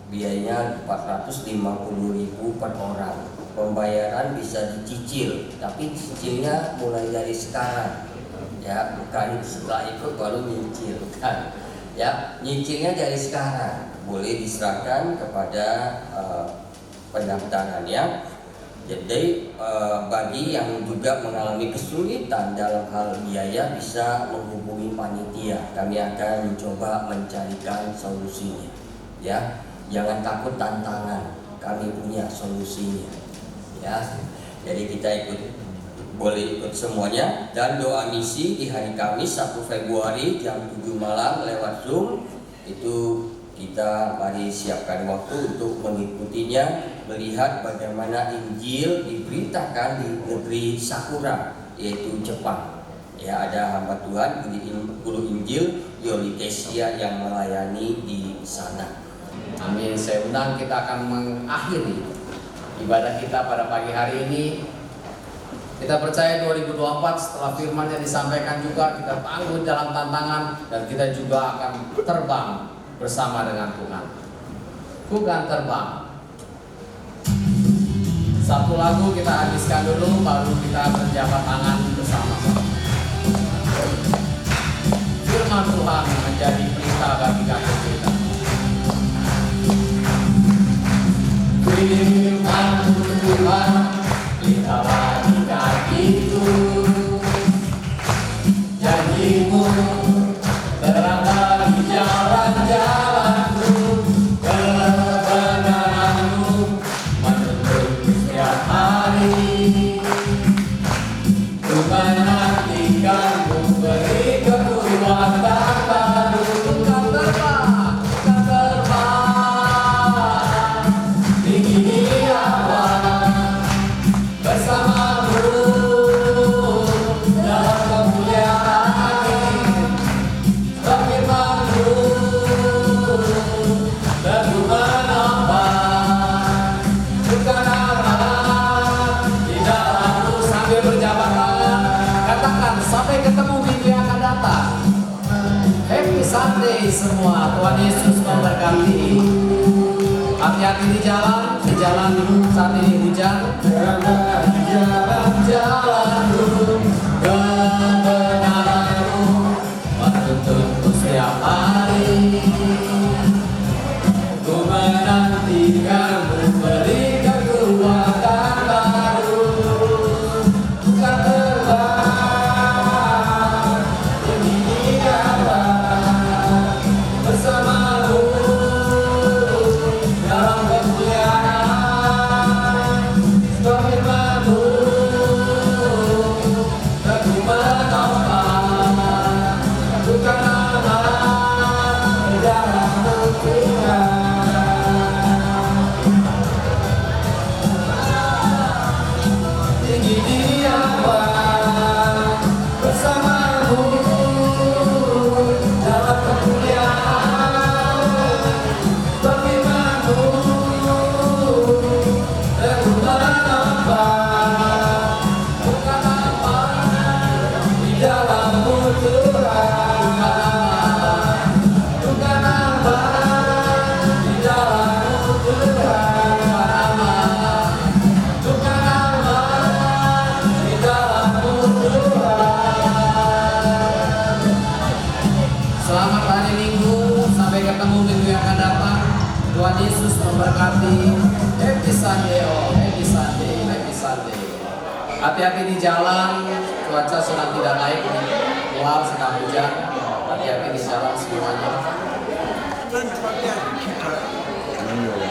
biayanya 450.000 per orang. Pembayaran bisa dicicil, tapi cicilnya mulai dari sekarang. Ya, bukan setelah ikut baru nyicil, bukan. Ya, nyicilnya dari sekarang. Boleh diserahkan kepada pendaftarannya. Jadi bagi yang juga mengalami kesulitan dalam hal biaya bisa menghubungi panitia. Kami akan mencoba mencarikan solusinya. Ya, jangan takut tantangan. Kami punya solusinya. Ya, jadi kita boleh ikut semuanya. Dan doa misi di hari Kamis 1 Februari jam 7 malam lewat Zoom itu. Kita mari siapkan waktu untuk mengikutinya, melihat bagaimana Injil diberitakan di negeri Sakura, yaitu Jepang. Ya, ada hamba Tuhan, guru Injil Yoli Kesia yang melayani di sana. Amin. Saya undang kita akan mengakhiri ibadah kita pada pagi hari ini. Kita percaya 2024 setelah firman yang disampaikan juga kita tangguh dalam tantangan dan kita juga akan terbang bersama dengan Tuhan. Bukan terbang. Satu lagu kita habiskan dulu, baru kita berjabat tangan bersama-sama. Firman Tuhan menjadi pelita bagi kaki kita. Firman Tuhan pelita bagi kakiku. Janjimu terang bagi jalan-jalanku, kebenaranmu menuntun setiap hari. Ku menantikanmu beri kekuatan baru. Bukan terbang tinggi di awan, Sunday semua. Tuhan Yesus memberkati. Hati-hati di jalan saat ini hujan. Jalan-jalanku, kebenaranmu menuntunku setiap hari. Ku menantikanmu, berikan kekuatan baru. Bukan terbang tinggi di awan bersamamu dalam kemuliaan. Sebab firman-Mu teguh menopang, bukan aman di dalam Tuhan. Tinggi di awan bersamamu dalam kemuliaan. Sebab firman-Mu teguh menopang, bukan aman di dalam Tuhan. Bukan aman di dalam Tuhan. Bukan aman di dalam Tuhan. Selamat hari Minggu, sampai ketemu minggu yang akan datang. Tuhan Yesus memberkati. Happy Sunday, oh happy Sunday, happy Sunday. Hati-hati di jalan, cuaca sedang tidak baik, luar sedang hujan. Hati-hati di jalan semuanya.